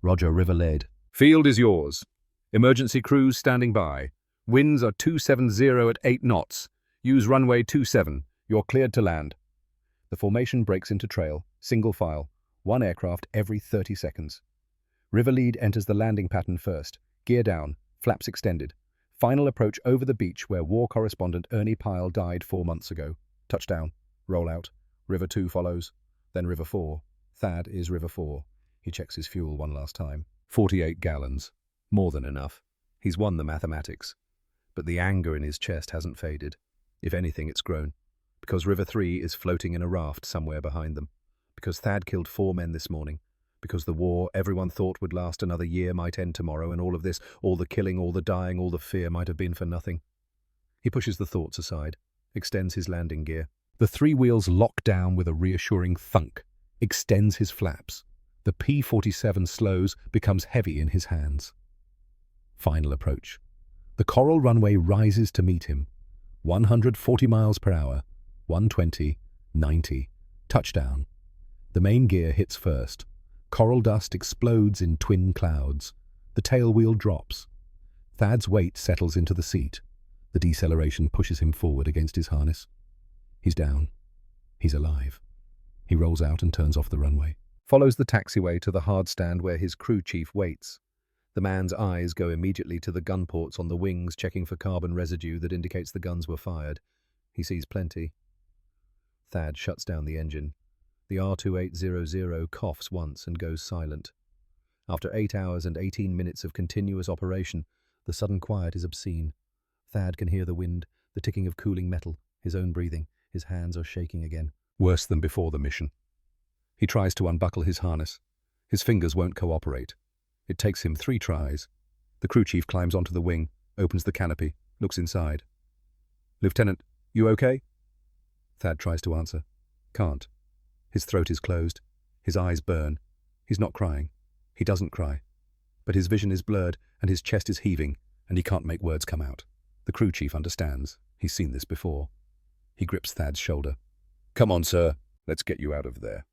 Roger, River Lead. Field is yours. Emergency crews standing by. Winds are 270 at 8 knots. Use runway 27. You're cleared to land. The formation breaks into trail, single file, 1 aircraft every 30 seconds. River Lead enters the landing pattern first, gear down, flaps extended. Final approach over the beach where war correspondent Ernie Pyle died 4 months ago. Touchdown, roll out. River 2 follows, then River 4. Thad is River 4. He checks his fuel one last time. 48 gallons. More than enough. He's won the mathematics. But the anger in his chest hasn't faded. If anything, it's grown. Because River 3 is floating in a raft somewhere behind them. Because Thad killed 4 men this morning. Because the war everyone thought would last another year might end tomorrow, and all of this, all the killing, all the dying, all the fear might have been for nothing. He pushes the thoughts aside, extends his landing gear. The 3 wheels lock down with a reassuring thunk, extends his flaps. The P-47 slows, becomes heavy in his hands. Final approach. The coral runway rises to meet him. 140 miles per hour. 120, 90. Touchdown. The main gear hits first. Coral dust explodes in twin clouds. The tail wheel drops. Thad's weight settles into the seat. The deceleration pushes him forward against his harness. He's down. He's alive. He rolls out and turns off the runway. Follows the taxiway to the hard stand where his crew chief waits. The man's eyes go immediately to the gun ports on the wings, checking for carbon residue that indicates the guns were fired. He sees plenty. Thad shuts down the engine. The R2800 coughs once and goes silent. After 8 hours and 18 minutes of continuous operation, the sudden quiet is obscene. Thad can hear the wind, the ticking of cooling metal, his own breathing. His hands are shaking again. Worse than before the mission. He tries to unbuckle his harness. His fingers won't cooperate. It takes him 3 tries. The crew chief climbs onto the wing, opens the canopy, looks inside. "Lieutenant, you okay?" Thad tries to answer. Can't. His throat is closed. His eyes burn. He's not crying. He doesn't cry. but his vision is blurred and his chest is heaving and he can't make words come out. The crew chief understands. He's seen this before. He grips Thad's shoulder. Come on, sir. Let's get you out of there.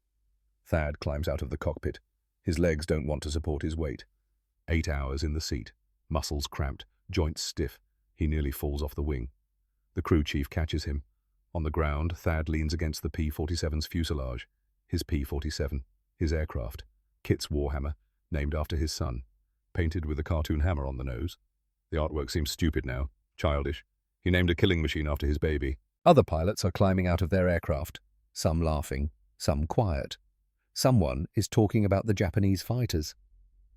Thad climbs out of the cockpit. His legs don't want to support his weight. 8 hours in the seat. Muscles cramped, joints stiff. He nearly falls off the wing. The crew chief catches him. On the ground, Thad leans against the P-47's fuselage. His P-47, his aircraft. Kit's warhammer, named after his son. Painted with a cartoon hammer on the nose. The artwork seems stupid now, childish. He named a killing machine after his baby. Other pilots are climbing out of their aircraft, some laughing, some quiet. Someone is talking about the Japanese fighters.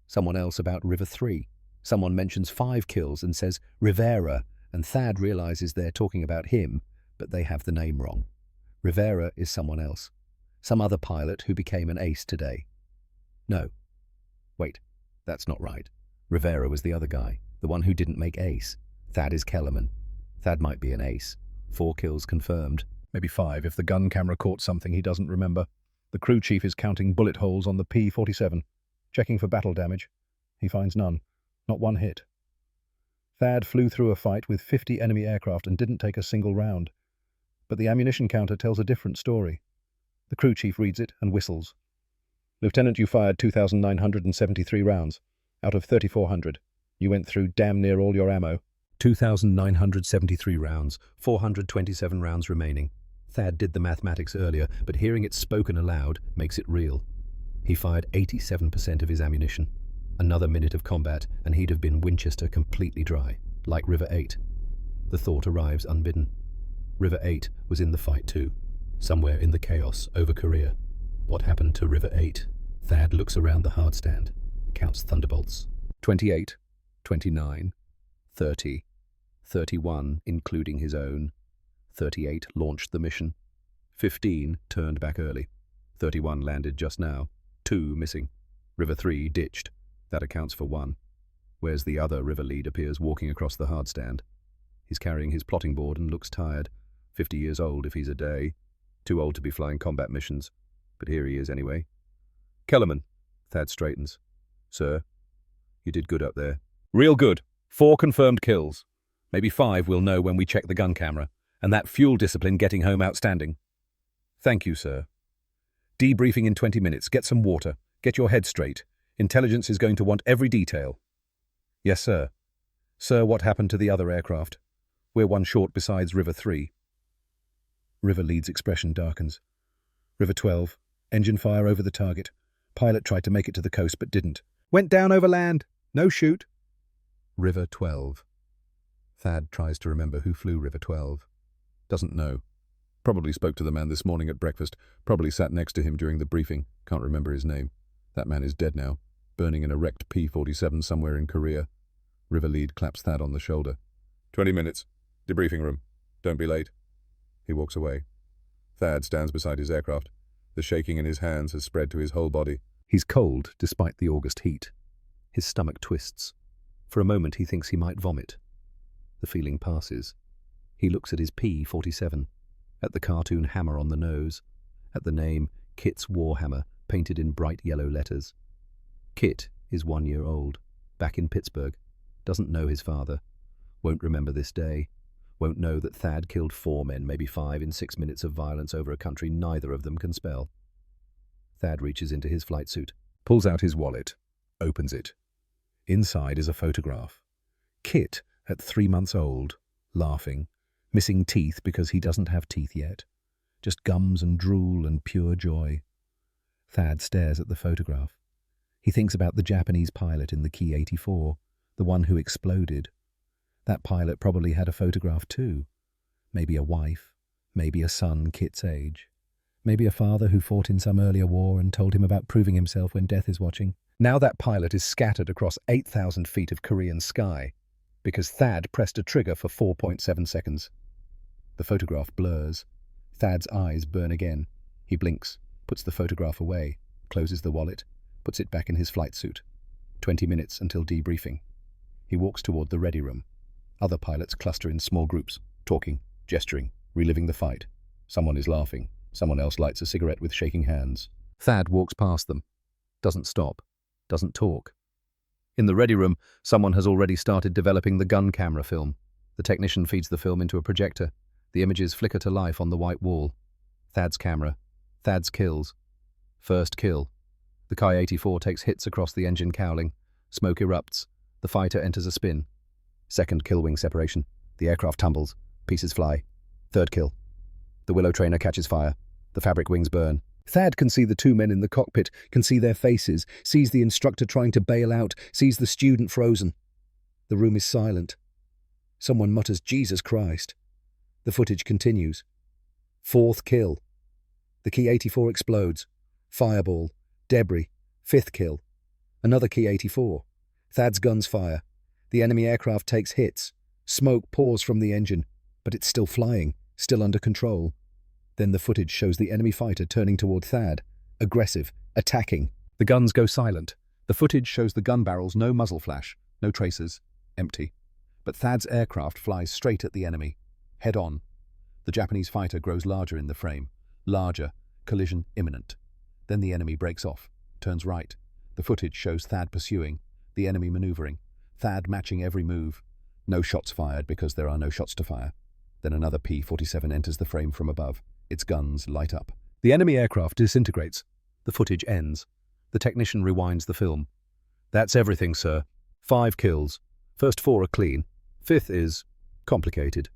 Someone else about River 3. Someone mentions 5 kills and says Rivera, and Thad realizes they're talking about him, but they have the name wrong. Rivera is someone else. Some other pilot who became an ace today. No. Wait, that's not right. Rivera was the other guy, the one who didn't make ace. Thad is Kellerman. Thad might be an ace. 4 kills confirmed. Maybe 5 if the gun camera caught something he doesn't remember. The crew chief is counting bullet holes on the P-47, checking for battle damage. He finds none. Not one hit. Thad flew through a fight with 50 enemy aircraft and didn't take a single round. But the ammunition counter tells a different story. The crew chief reads it and whistles. Lieutenant, you fired 2,973 rounds, out of 3,400. You went through damn near all your ammo. 2,973 rounds, 427 rounds remaining. Thad did the mathematics earlier, but hearing it spoken aloud makes it real. He fired 87% of his ammunition. Another minute of combat, and he'd have been Winchester completely dry, like River 8. The thought arrives unbidden. River 8 was in the fight too, somewhere in the chaos over Korea. What happened to River 8? Thad looks around the hardstand, counts thunderbolts. 28, 29, 30, 31, including his own. 38 launched the mission. 15 turned back early. 31 landed just now. 2 missing. River 3 ditched. That accounts for 1. Where's the other river lead appears walking across the hardstand. He's carrying his plotting board and looks tired. 50 years old if he's a day. Too old to be flying combat missions. But here he is anyway. Kellerman. Thad straightens. Sir, you did good up there. Real good. 4 confirmed kills. Maybe 5 we'll know when we check the gun camera. And that fuel discipline getting home outstanding. Thank you, sir. Debriefing in 20 minutes. Get some water. Get your head straight. Intelligence is going to want every detail. Yes, sir. Sir, what happened to the other aircraft? We're one short besides River 3. River lead's expression darkens. River 12. Engine fire over the target. Pilot tried to make it to the coast but didn't. Went down over land. No shoot. River 12. Thad tries to remember who flew River 12. Doesn't know. Probably spoke to the man this morning at breakfast. Probably sat next to him during the briefing. Can't remember his name. That man is dead now, burning in a wrecked P-47 somewhere in Korea. River lead claps Thad on the shoulder. 20 minutes. Debriefing room. Don't be late. He walks away. Thad stands beside his aircraft. The shaking in his hands has spread to his whole body. He's cold despite the August heat. His stomach twists. For a moment he thinks he might vomit. The feeling passes. He looks at his P-47, at the cartoon hammer on the nose, at the name Kit's Warhammer painted in bright yellow letters. Kit is 1 year old, back in Pittsburgh, doesn't know his father, won't remember this day, won't know that Thad killed 4 men, maybe 5, in 6 minutes of violence over a country neither of them can spell. Thad reaches into his flight suit, pulls out his wallet, opens it. Inside is a photograph. Kit at 3 months old, laughing, missing teeth because he doesn't have teeth yet. Just gums and drool and pure joy. Thad stares at the photograph. He thinks about the Japanese pilot in the Ki-84, the one who exploded. That pilot probably had a photograph too. Maybe a wife, maybe a son Kit's age. Maybe a father who fought in some earlier war and told him about proving himself when death is watching. Now that pilot is scattered across 8,000 feet of Korean sky because Thad pressed a trigger for 4.7 seconds. The photograph blurs. Thad's eyes burn again. He blinks, puts the photograph away, closes the wallet, puts it back in his flight suit. 20 minutes until debriefing. He walks toward the ready room. Other pilots cluster in small groups, talking, gesturing, reliving the fight. Someone is laughing. Someone else lights a cigarette with shaking hands. Thad walks past them. Doesn't stop. Doesn't talk. In the ready room, someone has already started developing the gun camera film. The technician feeds the film into a projector. The images flicker to life on the white wall. Thad's camera. Thad's kills. First kill. The Ki-84 takes hits across the engine cowling. Smoke erupts. The fighter enters a spin. Second kill wing separation. The aircraft tumbles. Pieces fly. Third kill. The Willow trainer catches fire. The fabric wings burn. Thad can see the two men in the cockpit, can see their faces, sees the instructor trying to bail out, sees the student frozen. The room is silent. Someone mutters, "Jesus Christ." The footage continues. Fourth kill. The Ki-84 explodes. Fireball. Debris. Fifth kill. Another Ki-84. Thad's guns fire. The enemy aircraft takes hits. Smoke pours from the engine, but it's still flying, still under control. Then the footage shows the enemy fighter turning toward Thad, aggressive, attacking. The guns go silent. The footage shows the gun barrels, no muzzle flash, no tracers, empty. But Thad's aircraft flies straight at the enemy, head on. The Japanese fighter grows larger in the frame, larger, collision imminent. Then the enemy breaks off, turns right. The footage shows Thad pursuing, the enemy maneuvering, Thad matching every move. No shots fired because there are no shots to fire. Then another P-47 enters the frame from above. Its guns light up. The enemy aircraft disintegrates. The footage ends. The technician rewinds the film. "That's everything, sir. 5 kills. First 4 are clean. 5th is complicated."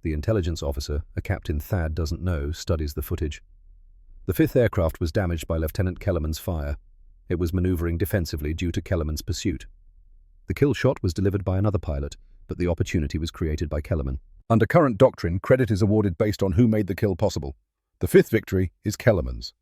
The intelligence officer, a Captain Thad doesn't know, studies the footage. The 5th aircraft was damaged by Lieutenant Kellerman's fire. It was maneuvering defensively due to Kellerman's pursuit. The kill shot was delivered by another pilot, but the opportunity was created by Kellerman. Under current doctrine, credit is awarded based on who made the kill possible. The 5th victory is Kellerman's.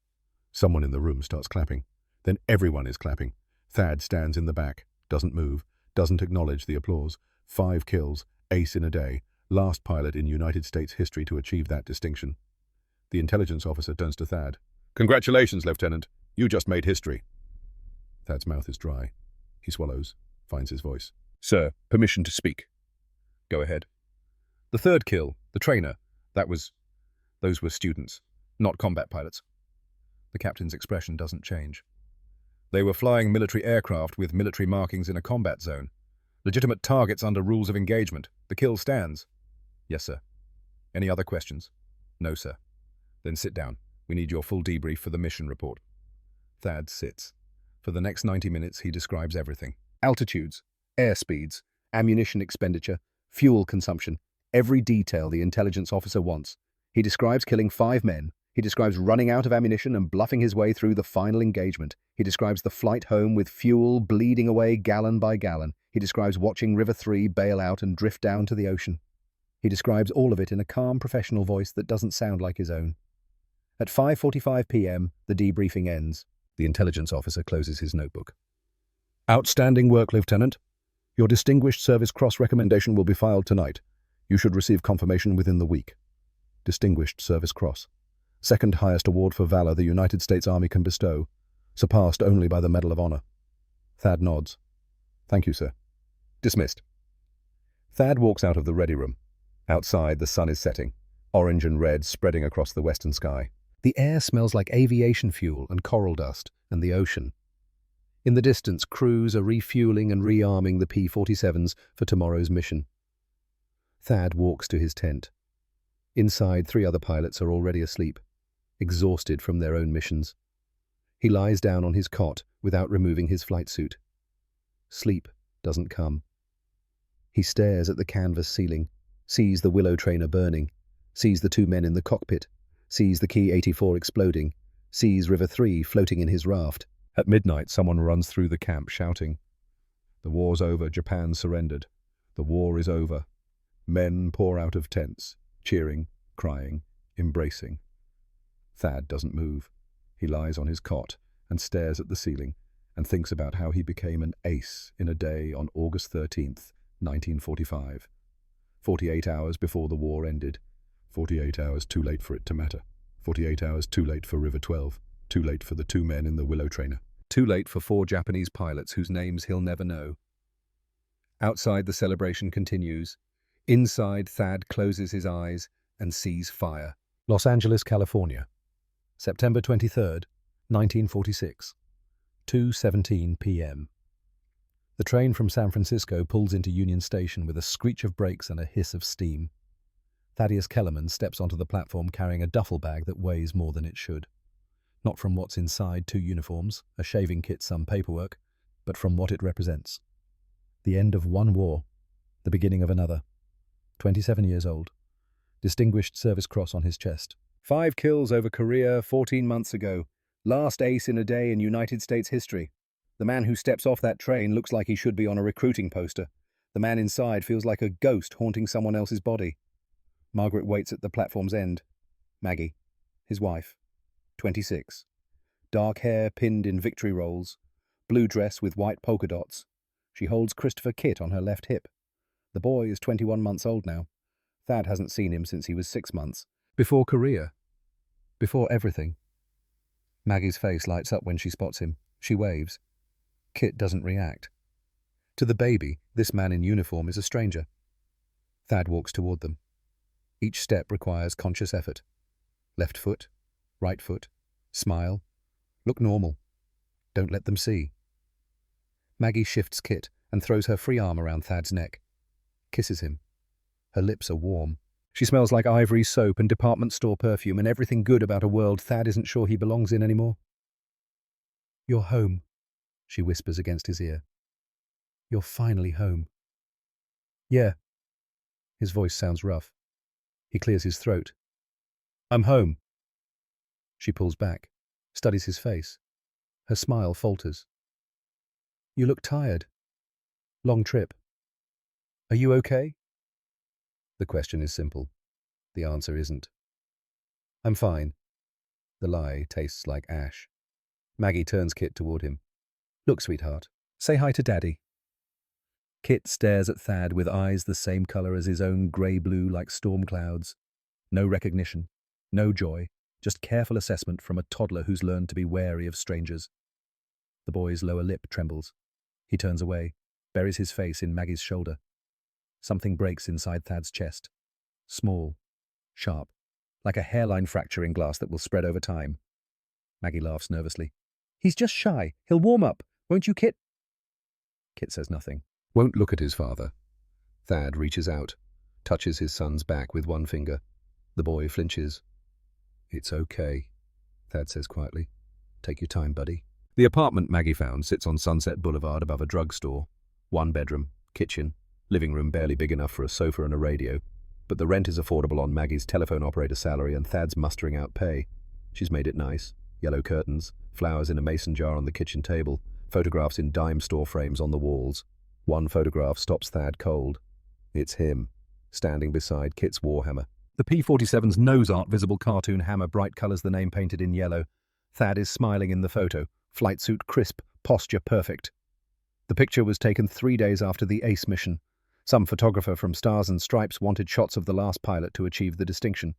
Someone in the room starts clapping. Then everyone is clapping. Thad stands in the back, doesn't move, doesn't acknowledge the applause. 5 kills, ace in a day, last pilot in United States history to achieve that distinction. The intelligence officer turns to Thad. "Congratulations, Lieutenant. You just made history." Thad's mouth is dry. He swallows, finds his voice. "Sir, permission to speak." "Go ahead." "The 3rd kill, the trainer, those were students, not combat pilots." The captain's expression doesn't change. "They were flying military aircraft with military markings in a combat zone. Legitimate targets under rules of engagement. The kill stands." "Yes, sir." "Any other questions?" "No, sir." "Then sit down. We need your full debrief for the mission report." Thad sits. For the next 90 minutes, he describes everything. Altitudes, airspeeds, ammunition expenditure, fuel consumption, every detail the intelligence officer wants. He describes killing 5 men. He describes running out of ammunition and bluffing his way through the final engagement. He describes the flight home with fuel bleeding away gallon by gallon. He describes watching River 3 bail out and drift down to the ocean. He describes all of it in a calm, professional voice that doesn't sound like his own. At 5:45 p.m., the debriefing ends. The intelligence officer closes his notebook. "Outstanding work, Lieutenant. Your Distinguished Service Cross recommendation will be filed tonight. You should receive confirmation within the week." Distinguished Service Cross. Second highest award for valor the United States Army can bestow, surpassed only by the Medal of Honor. Thad nods. "Thank you, sir." Dismissed. Thad walks out of the ready room. Outside, the sun is setting, orange and red spreading across the western sky. The air smells like aviation fuel and coral dust and the ocean. In the distance, crews are refueling and rearming the P-47s for tomorrow's mission. Thad walks to his tent. Inside, 3 other pilots are already asleep, exhausted from their own missions. He lies down on his cot without removing his flight suit. Sleep doesn't come. He stares at the canvas ceiling, sees the Willow trainer burning, sees the 2 men in the cockpit, sees the Ki-84 exploding, sees River 3 floating in his raft. At midnight, someone runs through the camp shouting, "The war's over, Japan surrendered. The war is over." Men pour out of tents, cheering, crying, embracing. Thad doesn't move. He lies on his cot and stares at the ceiling and thinks about how he became an ace in a day on August 13th, 1945. 48 hours before the war ended. 48 hours too late for it to matter. 48 hours too late for River 12. Too late for the 2 men in the Willow trainer. Too late for 4 Japanese pilots whose names he'll never know. Outside, the celebration continues. Inside, Thad closes his eyes and sees fire. Los Angeles, California. September 23rd, 1946. 2:17 p.m. The train from San Francisco pulls into Union Station with a screech of brakes and a hiss of steam. Thaddeus Kellerman steps onto the platform carrying a duffel bag that weighs more than it should. Not from what's inside 2 uniforms, a shaving kit, some paperwork, but from what it represents. The end of one war, the beginning of another. 27 years old. Distinguished Service Cross on his chest. 5 kills over Korea 14 months ago. Last ace in a day in United States history. The man who steps off that train looks like he should be on a recruiting poster. The man inside feels like a ghost haunting someone else's body. Margaret waits at the platform's end. Maggie, his wife, 26. Dark hair pinned in victory rolls. Blue dress with white polka dots. She holds Christopher Kit on her left hip. The boy is 21 months old now. Thad hasn't seen him since he was 6 months. Before Korea. Before everything. Maggie's face lights up when she spots him. She waves. Kit doesn't react. To the baby, this man in uniform is a stranger. Thad walks toward them. Each step requires conscious effort. Left foot, right foot, smile. Look normal. Don't let them see. Maggie shifts Kit and throws her free arm around Thad's neck. Kisses him. Her lips are warm. She smells like ivory soap and department store perfume and everything good about a world Thad isn't sure he belongs in anymore. "You're home," she whispers against his ear. "You're finally home." "Yeah." His voice sounds rough. He clears his throat. "I'm home." She pulls back, studies his face. Her smile falters. "You look tired. Long trip. Are you okay?" The question is simple. The answer isn't. "I'm fine." The lie tastes like ash. Maggie turns Kit toward him. "Look, sweetheart, say hi to Daddy." Kit stares at Thad with eyes the same color as his own grey-blue like storm clouds. No recognition, no joy, just careful assessment from a toddler who's learned to be wary of strangers. The boy's lower lip trembles. He turns away, buries his face in Maggie's shoulder. Something breaks inside Thad's chest. Small, sharp, like a hairline fracture in glass that will spread over time. Maggie laughs nervously. "He's just shy. He'll warm up. Won't you, Kit?" Kit says nothing. Won't look at his father. Thad reaches out, touches his son's back with one finger. The boy flinches. "It's okay," Thad says quietly. "Take your time, buddy." The apartment Maggie found sits on Sunset Boulevard above a drugstore. 1 bedroom, kitchen, living room barely big enough for a sofa and a radio. But the rent is affordable on Maggie's telephone operator salary and Thad's mustering out pay. She's made it nice. Yellow curtains, flowers in a mason jar on the kitchen table, photographs in dime store frames on the walls. One photograph stops Thad cold. It's him, standing beside Kit's warhammer. The P-47's nose art visible cartoon hammer bright colors the name painted in yellow. Thad is smiling in the photo, flight suit crisp, posture perfect. The picture was taken 3 days after the ACE mission. Some photographer from Stars and Stripes wanted shots of the last pilot to achieve the distinction.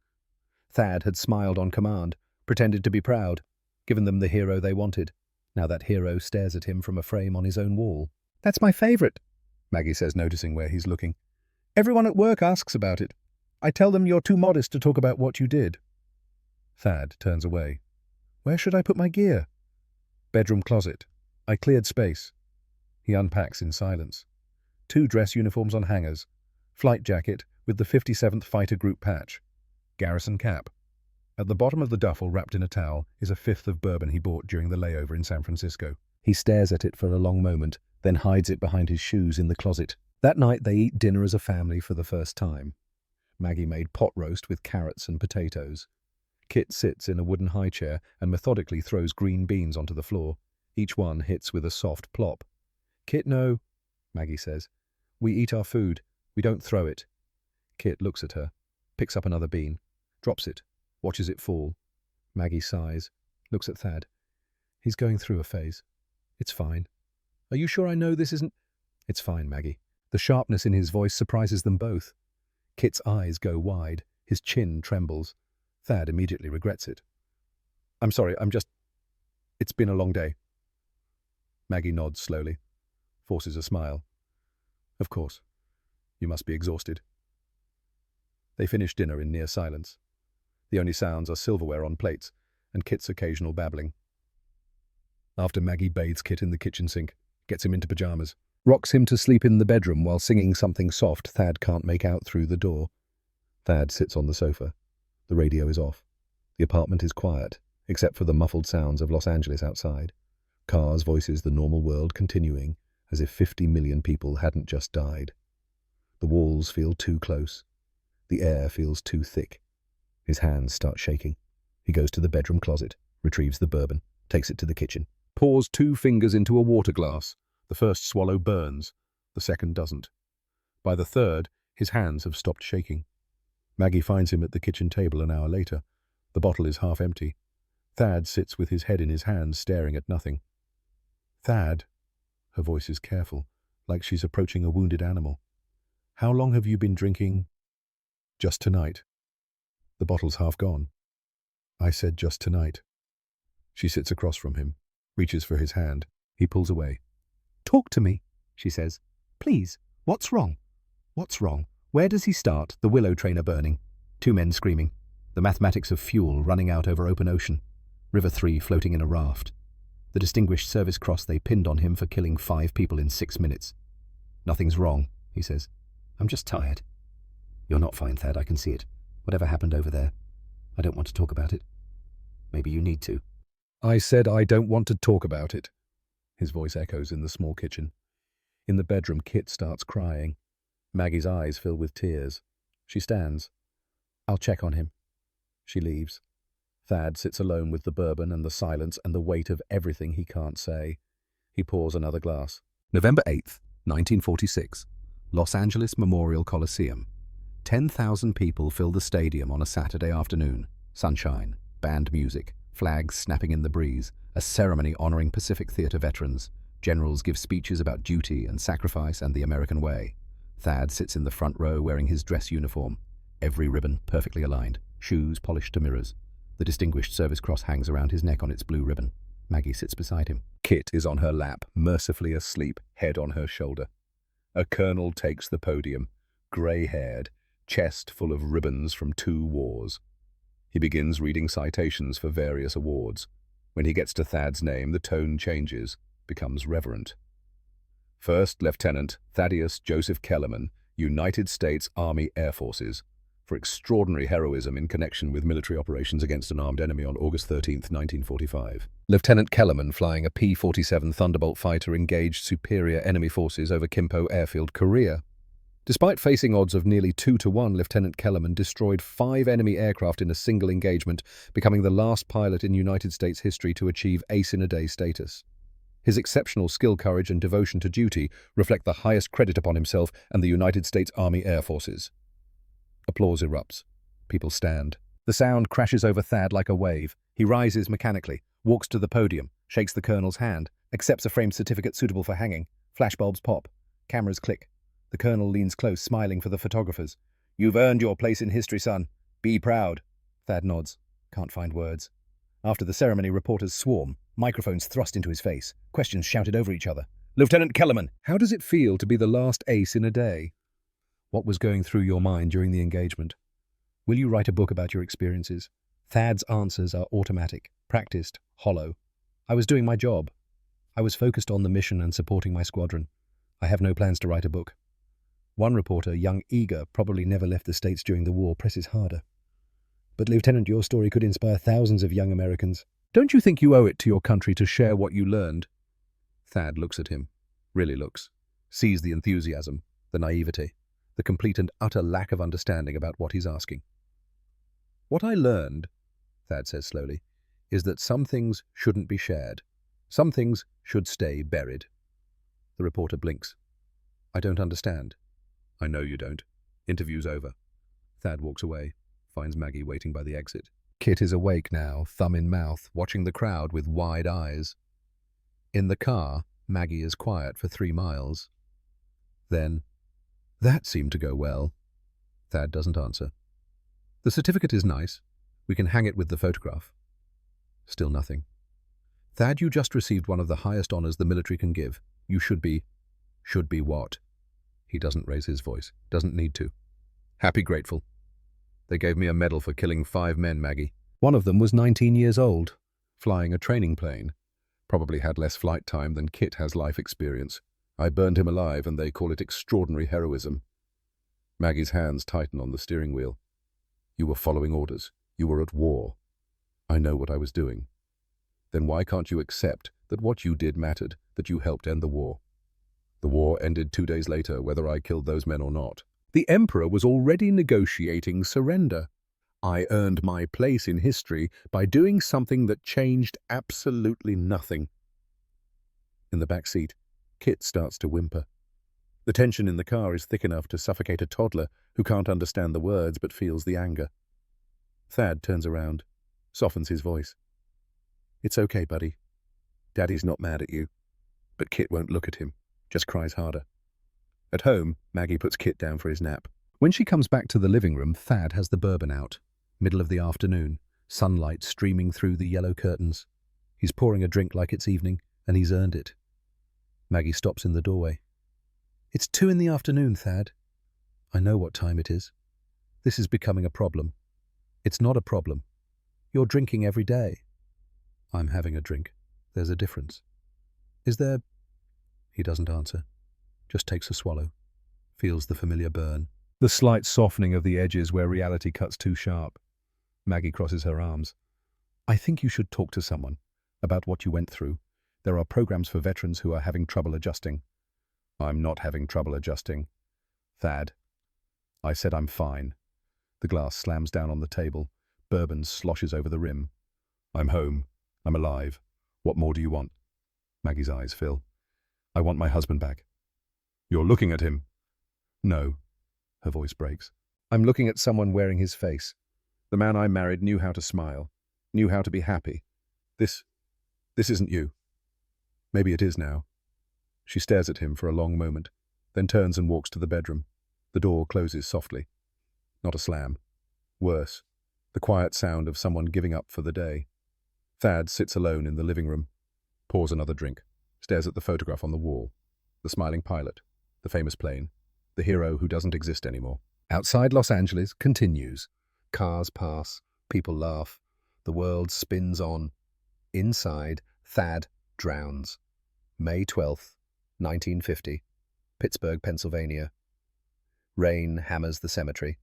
Thad had smiled on command, pretended to be proud, given them the hero they wanted. Now that hero stares at him from a frame on his own wall. "That's my favorite," Maggie says, noticing where he's looking. "Everyone at work asks about it. I tell them you're too modest to talk about what you did." Thad turns away. "Where should I put my gear?" "Bedroom closet. I cleared space." He unpacks in silence. 2 dress uniforms on hangers. Flight jacket with the 57th Fighter Group patch. Garrison cap. At the bottom of the duffel, wrapped in a towel, is a 5th of bourbon he bought during the layover in San Francisco. He stares at it for a long moment, then hides it behind his shoes in the closet. That night they eat dinner as a family for the first time. Maggie made pot roast with carrots and potatoes. Kit sits in a wooden high chair and methodically throws green beans onto the floor. Each one hits with a soft plop. "Kit, no," Maggie says. "We eat our food. We don't throw it." Kit looks at her, picks up another bean, drops it, watches it fall. Maggie sighs, looks at Thad. He's going through a phase. "It's fine." "Are you sure I know this isn't—" "It's fine, Maggie." The sharpness in his voice surprises them both. Kit's eyes go wide, his chin trembles. Thad immediately regrets it. "I'm sorry, it's been a long day." Maggie nods slowly, forces a smile. "Of course. You must be exhausted." They finish dinner in near silence. The only sounds are silverware on plates and Kit's occasional babbling. After Maggie bathes Kit in the kitchen sink, gets him into pajamas, rocks him to sleep in the bedroom while singing something soft Thad can't make out through the door. Thad sits on the sofa. The radio is off. The apartment is quiet, except for the muffled sounds of Los Angeles outside. Cars' voices, the normal world continuing, as if 50 million people hadn't just died. The walls feel too close. The air feels too thick. His hands start shaking. He goes to the bedroom closet, retrieves the bourbon, takes it to the kitchen, pours 2 fingers into a water glass. The first swallow burns, the second doesn't. By the third, his hands have stopped shaking. Maggie finds him at the kitchen table an hour later. The bottle is half empty. Thad sits with his head in his hands, staring at nothing. Thad, her voice is careful, like she's approaching a wounded animal. How long have you been drinking? Just tonight. The bottle's half gone. I said just tonight. She sits across from him, reaches for his hand. He pulls away. Talk to me, she says. Please, what's wrong? What's wrong? Where does he start? The willow trainer burning. 2 men screaming. The mathematics of fuel running out over open ocean. River 3 floating in a raft. The Distinguished Service Cross they pinned on him for killing 5 people in 6 minutes. Nothing's wrong, he says. I'm just tired. You're not fine, Thad, I can see it. Whatever happened over there? I don't want to talk about it. Maybe you need to. I said I don't want to talk about it. His voice echoes in the small kitchen. In the bedroom, Kit starts crying. Maggie's eyes fill with tears. She stands. I'll check on him. She leaves. Thad sits alone with the bourbon and the silence and the weight of everything he can't say. He pours another glass. November 8th, 1946. Los Angeles Memorial Coliseum. 10,000 people fill the stadium on a Saturday afternoon. Sunshine, band music, flags snapping in the breeze, a ceremony honoring Pacific Theater veterans. Generals give speeches about duty and sacrifice and the American way. Thad sits in the front row wearing his dress uniform. Every ribbon perfectly aligned, shoes polished to mirrors. The Distinguished Service Cross hangs around his neck on its blue ribbon. Maggie sits beside him. Kit is on her lap, mercifully asleep, head on her shoulder. A colonel takes the podium, grey-haired, chest full of ribbons from 2 wars. He begins reading citations for various awards. When he gets to Thad's name, the tone changes, becomes reverent. First Lieutenant Thaddeus Joseph Kellerman, United States Army Air Forces, for extraordinary heroism in connection with military operations against an armed enemy on August 13, 1945. Lieutenant Kellerman, flying a P-47 Thunderbolt fighter, engaged superior enemy forces over Kimpo Airfield, Korea. Despite facing odds of nearly 2-1, Lieutenant Kellerman destroyed 5 enemy aircraft in a single engagement, becoming the last pilot in United States history to achieve ace-in-a-day status. His exceptional skill, courage, and devotion to duty reflect the highest credit upon himself and the United States Army Air Forces. Applause erupts. People stand. The sound crashes over Thad like a wave. He rises mechanically, walks to the podium, shakes the colonel's hand, accepts a framed certificate suitable for hanging. Flashbulbs pop. Cameras click. The colonel leans close, smiling for the photographers. You've earned your place in history, son. Be proud. Thad nods. Can't find words. After the ceremony, reporters swarm. Microphones thrust into his face. Questions shouted over each other. Lieutenant Kellerman, how does it feel to be the last ace in a day? What was going through your mind during the engagement? Will you write a book about your experiences? Thad's answers are automatic, practiced, hollow. I was doing my job. I was focused on the mission and supporting my squadron. I have no plans to write a book. One reporter, young eager, probably never left the States during the war, presses harder. But, Lieutenant, your story could inspire thousands of young Americans. Don't you think you owe it to your country to share what you learned? Thad looks at him, really looks, sees the enthusiasm, the naivety, the complete and utter lack of understanding about what he's asking. What I learned, Thad says slowly, is that some things shouldn't be shared. Some things should stay buried. The reporter blinks. I don't understand. I know you don't. Interview's over. Thad walks away, finds Maggie waiting by the exit. Kit is awake now, thumb in mouth, watching the crowd with wide eyes. In the car, Maggie is quiet for 3 miles. Then, that seemed to go well. Thad doesn't answer. The certificate is nice. We can hang it with the photograph. Still nothing. Thad, you just received one of the highest honors the military can give. You should be what? He doesn't raise his voice. Doesn't need to. Happy, grateful. They gave me a medal for killing 5 men, Maggie. One of them was 19 years old, flying a training plane. Probably had less flight time than Kit has life experience. I burned him alive, and they call it extraordinary heroism. Maggie's hands tighten on the steering wheel. You were following orders. You were at war. I know what I was doing. Then why can't you accept that what you did mattered, that you helped end the war? The war ended 2 days later, whether I killed those men or not. The Emperor was already negotiating surrender. I earned my place in history by doing something that changed absolutely nothing. In the back seat, Kit starts to whimper. The tension in the car is thick enough to suffocate a toddler who can't understand the words but feels the anger. Thad turns around, softens his voice. It's okay, buddy. Daddy's not mad at you. But Kit won't look at him, just cries harder. At home, Maggie puts Kit down for his nap. When she comes back to the living room, Thad has the bourbon out. Middle of the afternoon, sunlight streaming through the yellow curtains. He's pouring a drink like it's evening, and he's earned it. Maggie stops in the doorway. It's 2 in the afternoon, Thad. I know what time it is. This is becoming a problem. It's not a problem. You're drinking every day. I'm having a drink. There's a difference. Is there? He doesn't answer. Just takes a swallow. Feels the familiar burn. The slight softening of the edges where reality cuts too sharp. Maggie crosses her arms. I think you should talk to someone about what you went through. There are programs for veterans who are having trouble adjusting. I'm not having trouble adjusting. Thad. I said I'm fine. The glass slams down on the table. Bourbon sloshes over the rim. I'm home. I'm alive. What more do you want? Maggie's eyes fill. I want my husband back. You're looking at him. No. Her voice breaks. I'm looking at someone wearing his face. The man I married knew how to smile, knew how to be happy. This isn't you. Maybe it is now. She stares at him for a long moment, then turns and walks to the bedroom. The door closes softly. Not a slam. Worse, the quiet sound of someone giving up for the day. Thad sits alone in the living room, pours another drink, stares at the photograph on the wall. The smiling pilot, the famous plane, the hero who doesn't exist anymore. Outside Los Angeles continues. Cars pass, people laugh, the world spins on. Inside, Thad drowns. May 12th, 1950, Pittsburgh, Pennsylvania. Rain hammers the cemetery.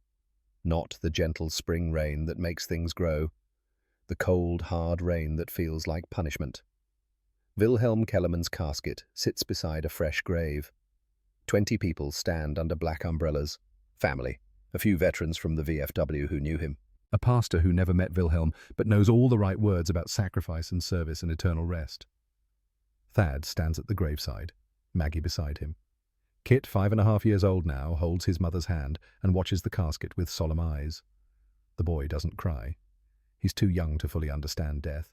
Not the gentle spring rain that makes things grow. The cold, hard rain that feels like punishment. Wilhelm Kellermann's casket sits beside a fresh grave. 20 people stand under black umbrellas. Family. A few veterans from the VFW who knew him. A pastor who never met Wilhelm, but knows all the right words about sacrifice and service and eternal rest. Thad stands at the graveside, Maggie beside him. Kit, 5.5 years old now, holds his mother's hand and watches the casket with solemn eyes. The boy doesn't cry. He's too young to fully understand death.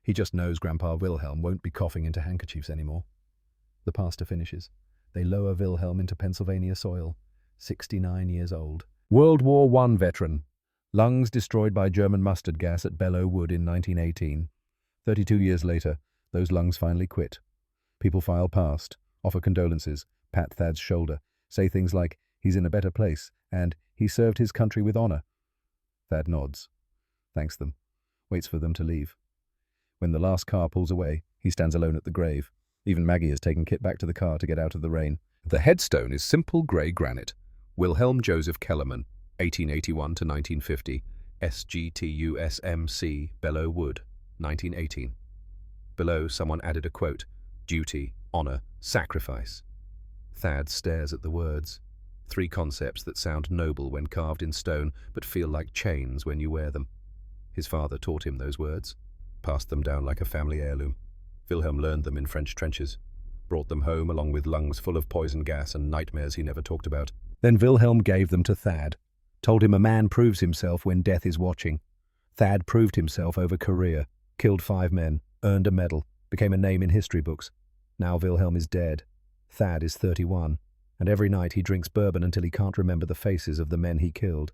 He just knows Grandpa Wilhelm won't be coughing into handkerchiefs anymore. The pastor finishes. They lower Wilhelm into Pennsylvania soil. 69 years old. World War I veteran. Lungs destroyed by German mustard gas at Belleau Wood in 1918. 32 years later, those lungs finally quit. People file past, offer condolences, pat Thad's shoulder, say things like, he's in a better place, and he served his country with honor. Thad nods, thanks them, waits for them to leave. When the last car pulls away, he stands alone at the grave. Even Maggie has taken Kit back to the car to get out of the rain. The headstone is simple grey granite. Wilhelm Joseph Kellermann, 1881 to 1950, SGTUSMC, Belleau Wood, 1918. Below, someone added a quote, duty, honor, sacrifice. Thad stares at the words. 3 concepts that sound noble when carved in stone, but feel like chains when you wear them. His father taught him those words, passed them down like a family heirloom. Wilhelm learned them in French trenches, brought them home along with lungs full of poison gas and nightmares he never talked about. Then Wilhelm gave them to Thad, told him a man proves himself when death is watching. Thad proved himself over career, killed 5 men, earned a medal, became a name in history books. Now Wilhelm is dead. Thad is 31, and every night he drinks bourbon until he can't remember the faces of the men he killed.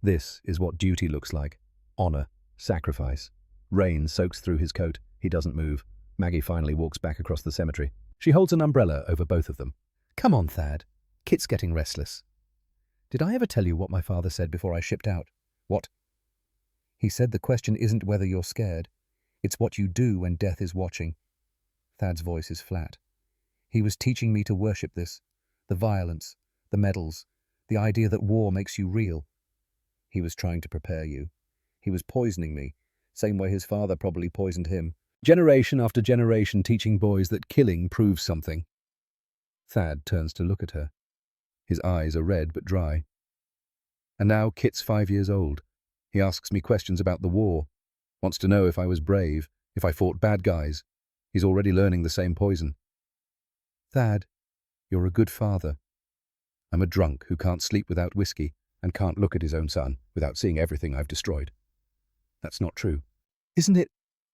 This is what duty looks like. Honor, sacrifice. Rain soaks through his coat. He doesn't move. Maggie finally walks back across the cemetery. She holds an umbrella over both of them. Come on, Thad. Kit's getting restless. Did I ever tell you what my father said before I shipped out? What? He said the question isn't whether you're scared. It's what you do when death is watching. Thad's voice is flat. He was teaching me to worship this, the violence, the medals, the idea that war makes you real. He was trying to prepare you. He was poisoning me, same way his father probably poisoned him. Generation after generation teaching boys that killing proves something. Thad turns to look at her. His eyes are red but dry. And now Kit's 5 years old. He asks me questions about the war, wants to know if I was brave, if I fought bad guys. He's already learning the same poison. Thad, you're a good father. I'm a drunk who can't sleep without whiskey and can't look at his own son without seeing everything I've destroyed. That's not true. Isn't it?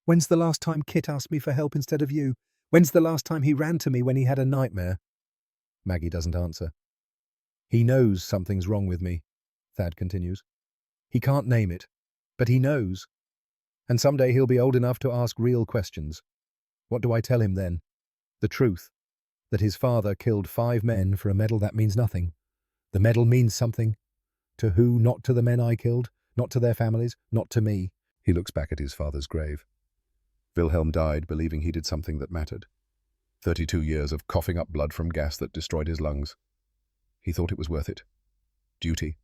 When's the last time Kit asked me for help instead of you? When's the last time he ran to me when he had a nightmare? Maggie doesn't answer. He knows something's wrong with me, Thad continues. He can't name it, but he knows. And someday he'll be old enough to ask real questions. What do I tell him then? The truth. That his father killed 5 men for a medal that means nothing. The medal means something. To who? Not to the men I killed, not to their families, not to me. He looks back at his father's grave. Wilhelm died believing he did something that mattered. 32 years of coughing up blood from gas that destroyed his lungs. He thought it was worth it. Duty.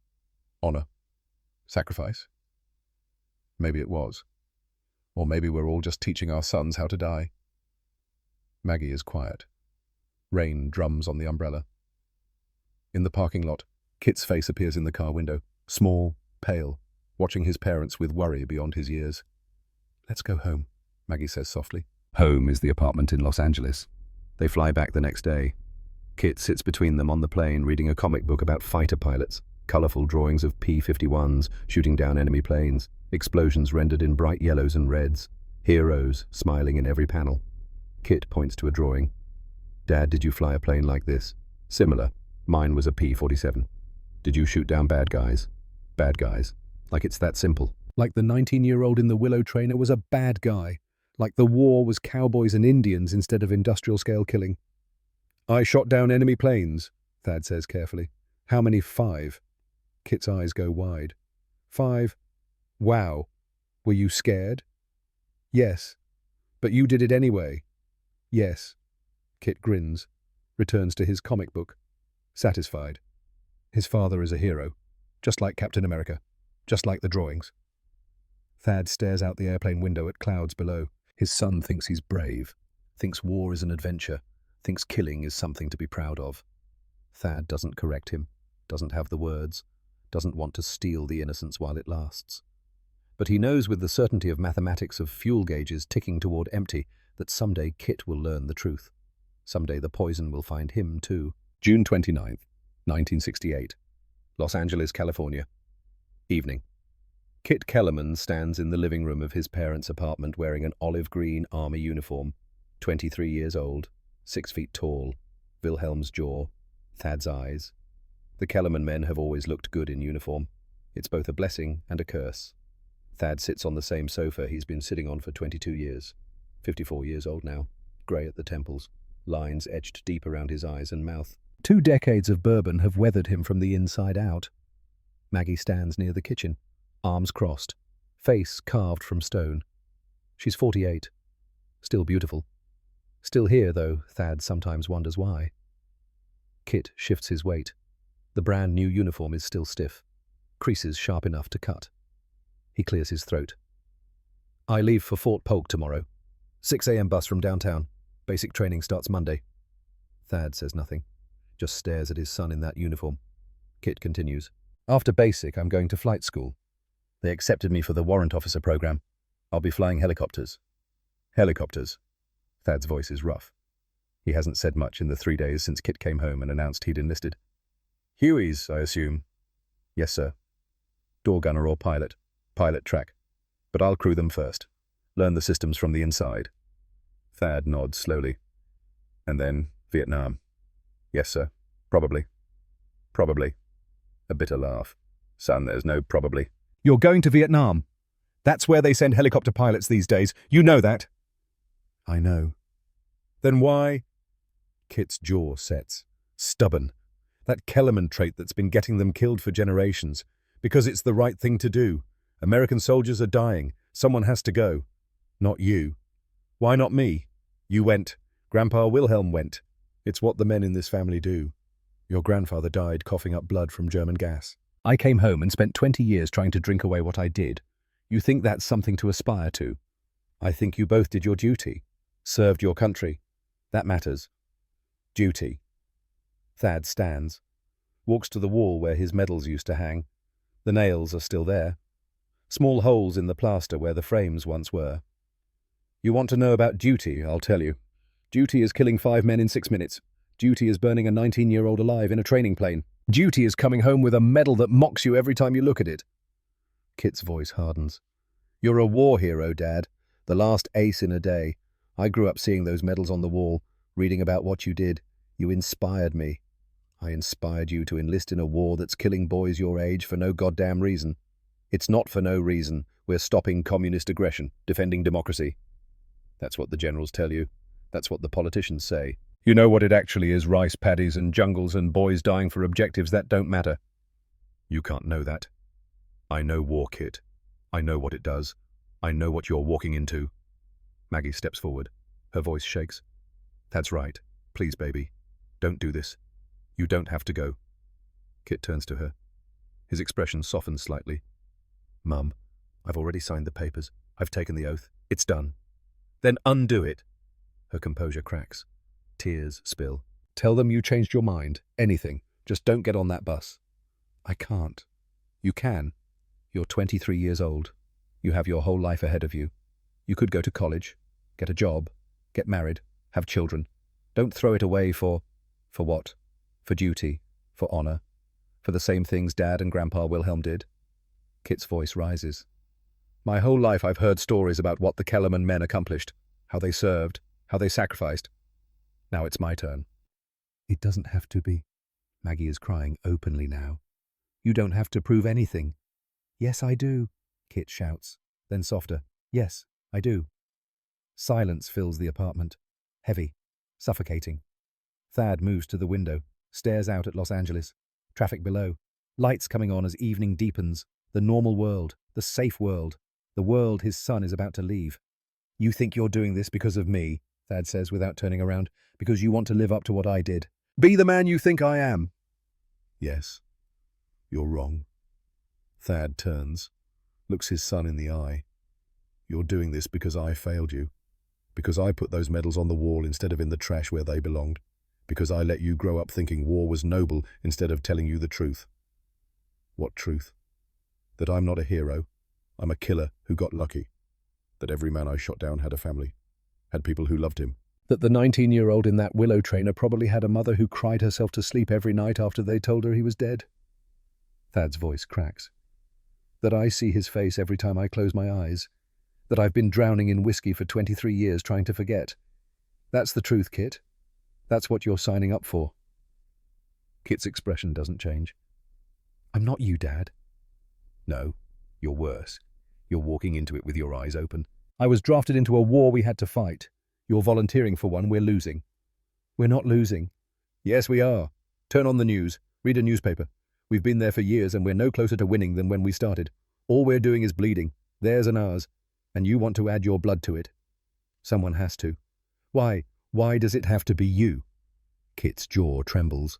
Honor. Sacrifice. Maybe it was. Or maybe we're all just teaching our sons how to die. Maggie is quiet. Rain drums on the umbrella. In the parking lot, Kit's face appears in the car window, small, pale, watching his parents with worry beyond his years. Let's go home, Maggie says softly. Home is the apartment in Los Angeles. They fly back the next day. Kit sits between them on the plane reading a comic book about fighter pilots, colourful drawings of P-51s shooting down enemy planes, explosions rendered in bright yellows and reds, heroes smiling in every panel. Kit points to a drawing. Dad, did you fly a plane like this? Similar. Mine was a P-47. Did you shoot down bad guys? Bad guys. Like it's that simple. Like the 19-year-old in the Willow trainer was a bad guy. Like the war was cowboys and Indians instead of industrial-scale killing. I shot down enemy planes, Thad says carefully. How many? 5. Kit's eyes go wide. 5? Wow. Were you scared? Yes. But you did it anyway. Yes. Kit grins, returns to his comic book, satisfied. His father is a hero, just like Captain America, just like the drawings. Thad stares out the airplane window at clouds below. His son thinks he's brave, thinks war is an adventure, thinks killing is something to be proud of. Thad doesn't correct him, doesn't have the words, doesn't want to steal the innocence while it lasts. But he knows with the certainty of mathematics of fuel gauges ticking toward empty that someday Kit will learn the truth. Someday the poison will find him too. June 29th, 1968. Los Angeles, California. Evening. Kit Kellerman stands in the living room of his parents' apartment wearing an olive green army uniform, 23 years old, 6 feet tall, Wilhelm's jaw, Thad's eyes. The Kellerman men have always looked good in uniform. It's both a blessing and a curse. Thad sits on the same sofa he's been sitting on for 22 years. 54 years old now, grey at the temples, lines etched deep around his eyes and mouth. 2 decades of bourbon have weathered him from the inside out. Maggie stands near the kitchen, arms crossed, face carved from stone. She's 48, still beautiful. Still here, though, Thad sometimes wonders why. Kit shifts his weight. The brand new uniform is still stiff, creases sharp enough to cut. He clears his throat. I leave for Fort Polk tomorrow. 6 a.m. bus from downtown. Basic training starts Monday. Thad says nothing, just stares at his son in that uniform. Kit continues. After basic, I'm going to flight school. They accepted me for the warrant officer program. I'll be flying helicopters. Helicopters. Thad's voice is rough. He hasn't said much in the 3 days since Kit came home and announced he'd enlisted. Hueys, I assume. Yes, sir. Door gunner or pilot. Pilot track. But I'll crew them first. Learn the systems from the inside. Thad nods slowly. And then Vietnam. Yes, sir. Probably. Probably. A bitter laugh. Son, there's no probably. You're going to Vietnam. That's where they send helicopter pilots these days. You know that. I know. Then why? Kit's jaw sets. Stubborn. That Kellerman trait that's been getting them killed for generations. Because it's the right thing to do. American soldiers are dying. Someone has to go. Not you. Why not me? You went. Grandpa Wilhelm went. It's what the men in this family do. Your grandfather died coughing up blood from German gas. I came home and spent 20 years trying to drink away what I did. You think that's something to aspire to? I think you both did your duty. Served your country. That matters. Duty. Thad stands. Walks to the wall where his medals used to hang. The nails are still there. Small holes in the plaster where the frames once were. You want to know about duty, I'll tell you. Duty is killing 5 men in 6 minutes. Duty is burning a 19-year-old alive in a training plane. Duty is coming home with a medal that mocks you every time you look at it. Kit's voice hardens. You're a war hero, Dad. The last ace in a day. I grew up seeing those medals on the wall, reading about what you did. You inspired me. I inspired you to enlist in a war that's killing boys your age for no goddamn reason. It's not for no reason. We're stopping communist aggression, defending democracy. That's what the generals tell you. That's what the politicians say. You know what it actually is, rice paddies and jungles and boys dying for objectives that don't matter. You can't know that. I know war, Kit. I know what it does. I know what you're walking into. Maggie steps forward. Her voice shakes. That's right. Please, baby. Don't do this. You don't have to go. Kit turns to her. His expression softens slightly. Mum, I've already signed the papers. I've taken the oath. It's done. Then undo it. Her composure cracks. Tears spill. Tell them you changed your mind. Anything. Just don't get on that bus. I can't. You can. You're 23 years old. You have your whole life ahead of you. You could go to college, get a job, get married, have children. Don't throw it away for what? For duty, for honor, for the same things Dad and Grandpa Wilhelm did. Kit's voice rises. My whole life I've heard stories about what the Kellerman men accomplished, how they served, how they sacrificed. Now it's my turn. It doesn't have to be. Maggie is crying openly now. You don't have to prove anything. Yes, I do, Kit shouts, then softer. Yes, I do. Silence fills the apartment. Heavy, suffocating. Thad moves to the window, stares out at Los Angeles. Traffic below. Lights coming on as evening deepens. The normal world, the safe world, the world his son is about to leave. You think you're doing this because of me, Thad says without turning around, because you want to live up to what I did. Be the man you think I am. Yes, you're wrong. Thad turns, looks his son in the eye. You're doing this because I failed you, because I put those medals on the wall instead of in the trash where they belonged, because I let you grow up thinking war was noble instead of telling you the truth. What truth? That I'm not a hero, I'm a killer who got lucky. That every man I shot down had a family, had people who loved him. That the 19-year-old in that willow trainer probably had a mother who cried herself to sleep every night after they told her he was dead. Thad's voice cracks. That I see his face every time I close my eyes. That I've been drowning in whiskey for 23 years trying to forget. That's the truth, Kit. That's what you're signing up for. Kit's expression doesn't change. I'm not you, Dad. No, you're worse. You're walking into it with your eyes open. I was drafted into a war we had to fight. You're volunteering for one we're losing. We're not losing. Yes, we are. Turn on the news. Read a newspaper. We've been there for years and we're no closer to winning than when we started. All we're doing is bleeding, theirs and ours, and you want to add your blood to it. Someone has to. Why? Why does it have to be you? Kit's jaw trembles.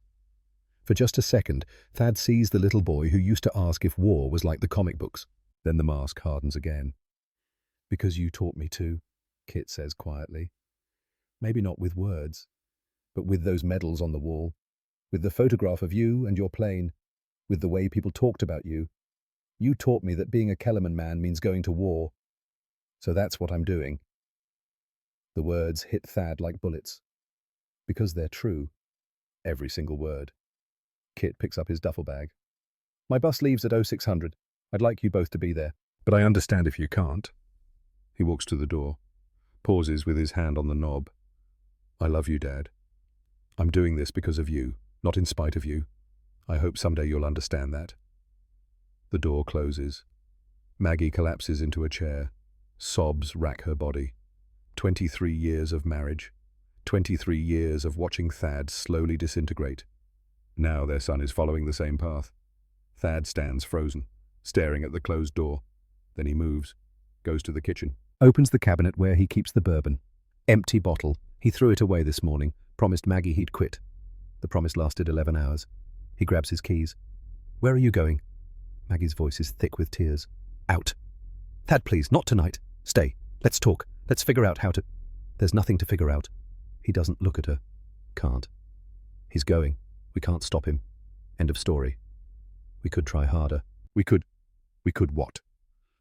For just a second, Thad sees the little boy who used to ask if war was like the comic books. Then the mask hardens again. Because you taught me to, Kit says quietly. Maybe not with words, but with those medals on the wall, with the photograph of you and your plane, with the way people talked about you. You taught me that being a Kellerman man means going to war. So that's what I'm doing. The words hit Thad like bullets. Because they're true. Every single word. Kit picks up his duffel bag. My bus leaves at 0600. I'd like you both to be there. But I understand if you can't. He walks to the door, pauses with his hand on the knob. I love you, Dad. I'm doing this because of you, not in spite of you. I hope someday you'll understand that. The door closes. Maggie collapses into a chair. Sobs rack her body. 23 years of marriage. 23 years of watching Thad slowly disintegrate. Now their son is following the same path. Thad stands frozen, staring at the closed door. Then he moves, goes to the kitchen. Opens the cabinet where he keeps the bourbon. Empty bottle. He threw it away this morning, Promised Maggie he'd quit. The promise lasted 11 hours. He grabs his keys. Where are you going? Maggie's voice is thick with tears. Out. Thad, please, not tonight. Stay. Let's talk. Let's figure out how to... There's nothing to figure out. He doesn't look at her. Can't. He's going. We can't stop him. End of story. We could try harder. We could what?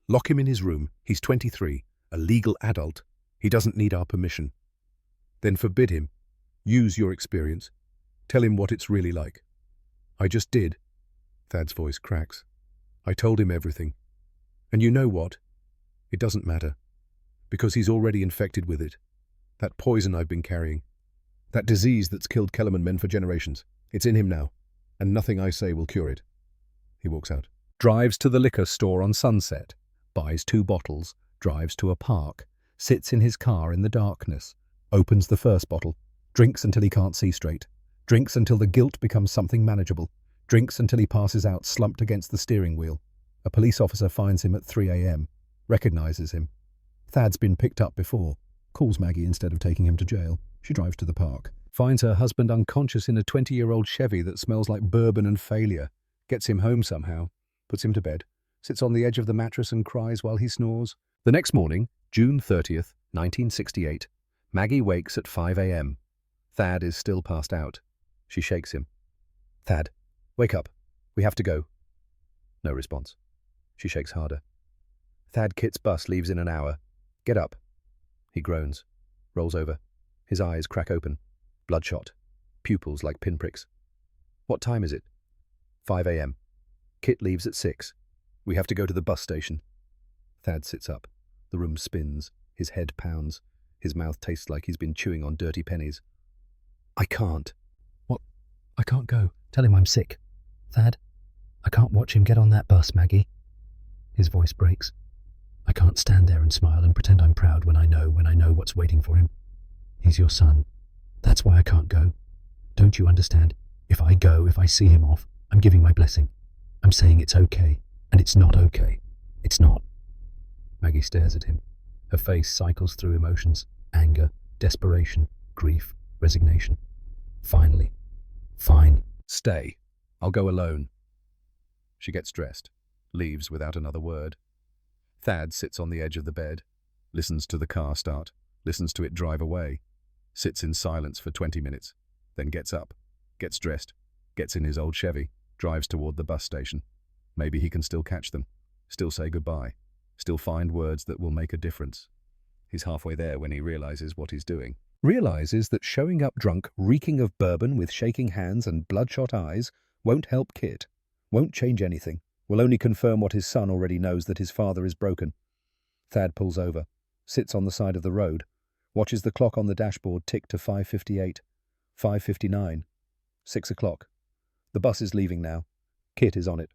Lock him in his room. He's 23, a legal adult. He doesn't need our permission. Then forbid him. Use your experience. Tell him what it's really like. I just did. Thad's voice cracks. I told him everything. And you know what? It doesn't matter. Because he's already infected with it. That poison I've been carrying. That disease that's killed Kellerman men for generations. It's in him now. And nothing I say will cure it. He walks out. Drives to the liquor store on Sunset. Buys 2 bottles. Drives to a park. Sits in his car in the darkness. Opens the first bottle. Drinks until he can't see straight. Drinks until the guilt becomes something manageable. Drinks until he passes out slumped against the steering wheel. A police officer finds him at 3 a.m. Recognizes him. Thad's been picked up before. Calls Maggie instead of taking him to jail. She drives to the park. Finds her husband unconscious in a 20-year-old Chevy that smells like bourbon and failure. Gets him home somehow. Puts him to bed. Sits on the edge of the mattress and cries while he snores. The next morning, June 30th, 1968, Maggie wakes at 5 a.m. Thad is still passed out. She shakes him. Thad, wake up. We have to go. No response. She shakes harder. Thad, Kit's bus leaves in an hour. Get up. He groans. Rolls over. His eyes crack open. Bloodshot. Pupils like pinpricks. What time is it? 5 a.m. Kit leaves at 6. We have to go to the bus station. Thad sits up. The room spins. His head pounds. His mouth tastes like he's been chewing on dirty pennies. I can't. What? I can't go. Tell him I'm sick. Thad, I can't watch him get on that bus, Maggie. His voice breaks. I can't stand there and smile and pretend I'm proud when I know what's waiting for him. He's your son. That's why I can't go. Don't you understand? If I go, if I see him off, I'm giving my blessing. I'm saying it's okay, and it's not okay. It's not. Maggie stares at him. Her face cycles through emotions. Anger, desperation, grief, resignation. Finally. Fine. Stay. I'll go alone. She gets dressed, leaves without another word. Thad sits on the edge of the bed, listens to the car start, listens to it drive away, sits in silence for 20 minutes, then gets up, gets dressed, gets in his old Chevy, drives toward the bus station. Maybe he can still catch them, still say goodbye, still find words that will make a difference. He's halfway there when he realizes what he's doing. Realizes that showing up drunk, reeking of bourbon with shaking hands and bloodshot eyes won't help Kit, won't change anything, will only confirm what his son already knows, that his father is broken. Thad pulls over, sits on the side of the road, watches the clock on the dashboard tick to 5:58, 5:59, 6 o'clock. The bus is leaving now. Kit is on it.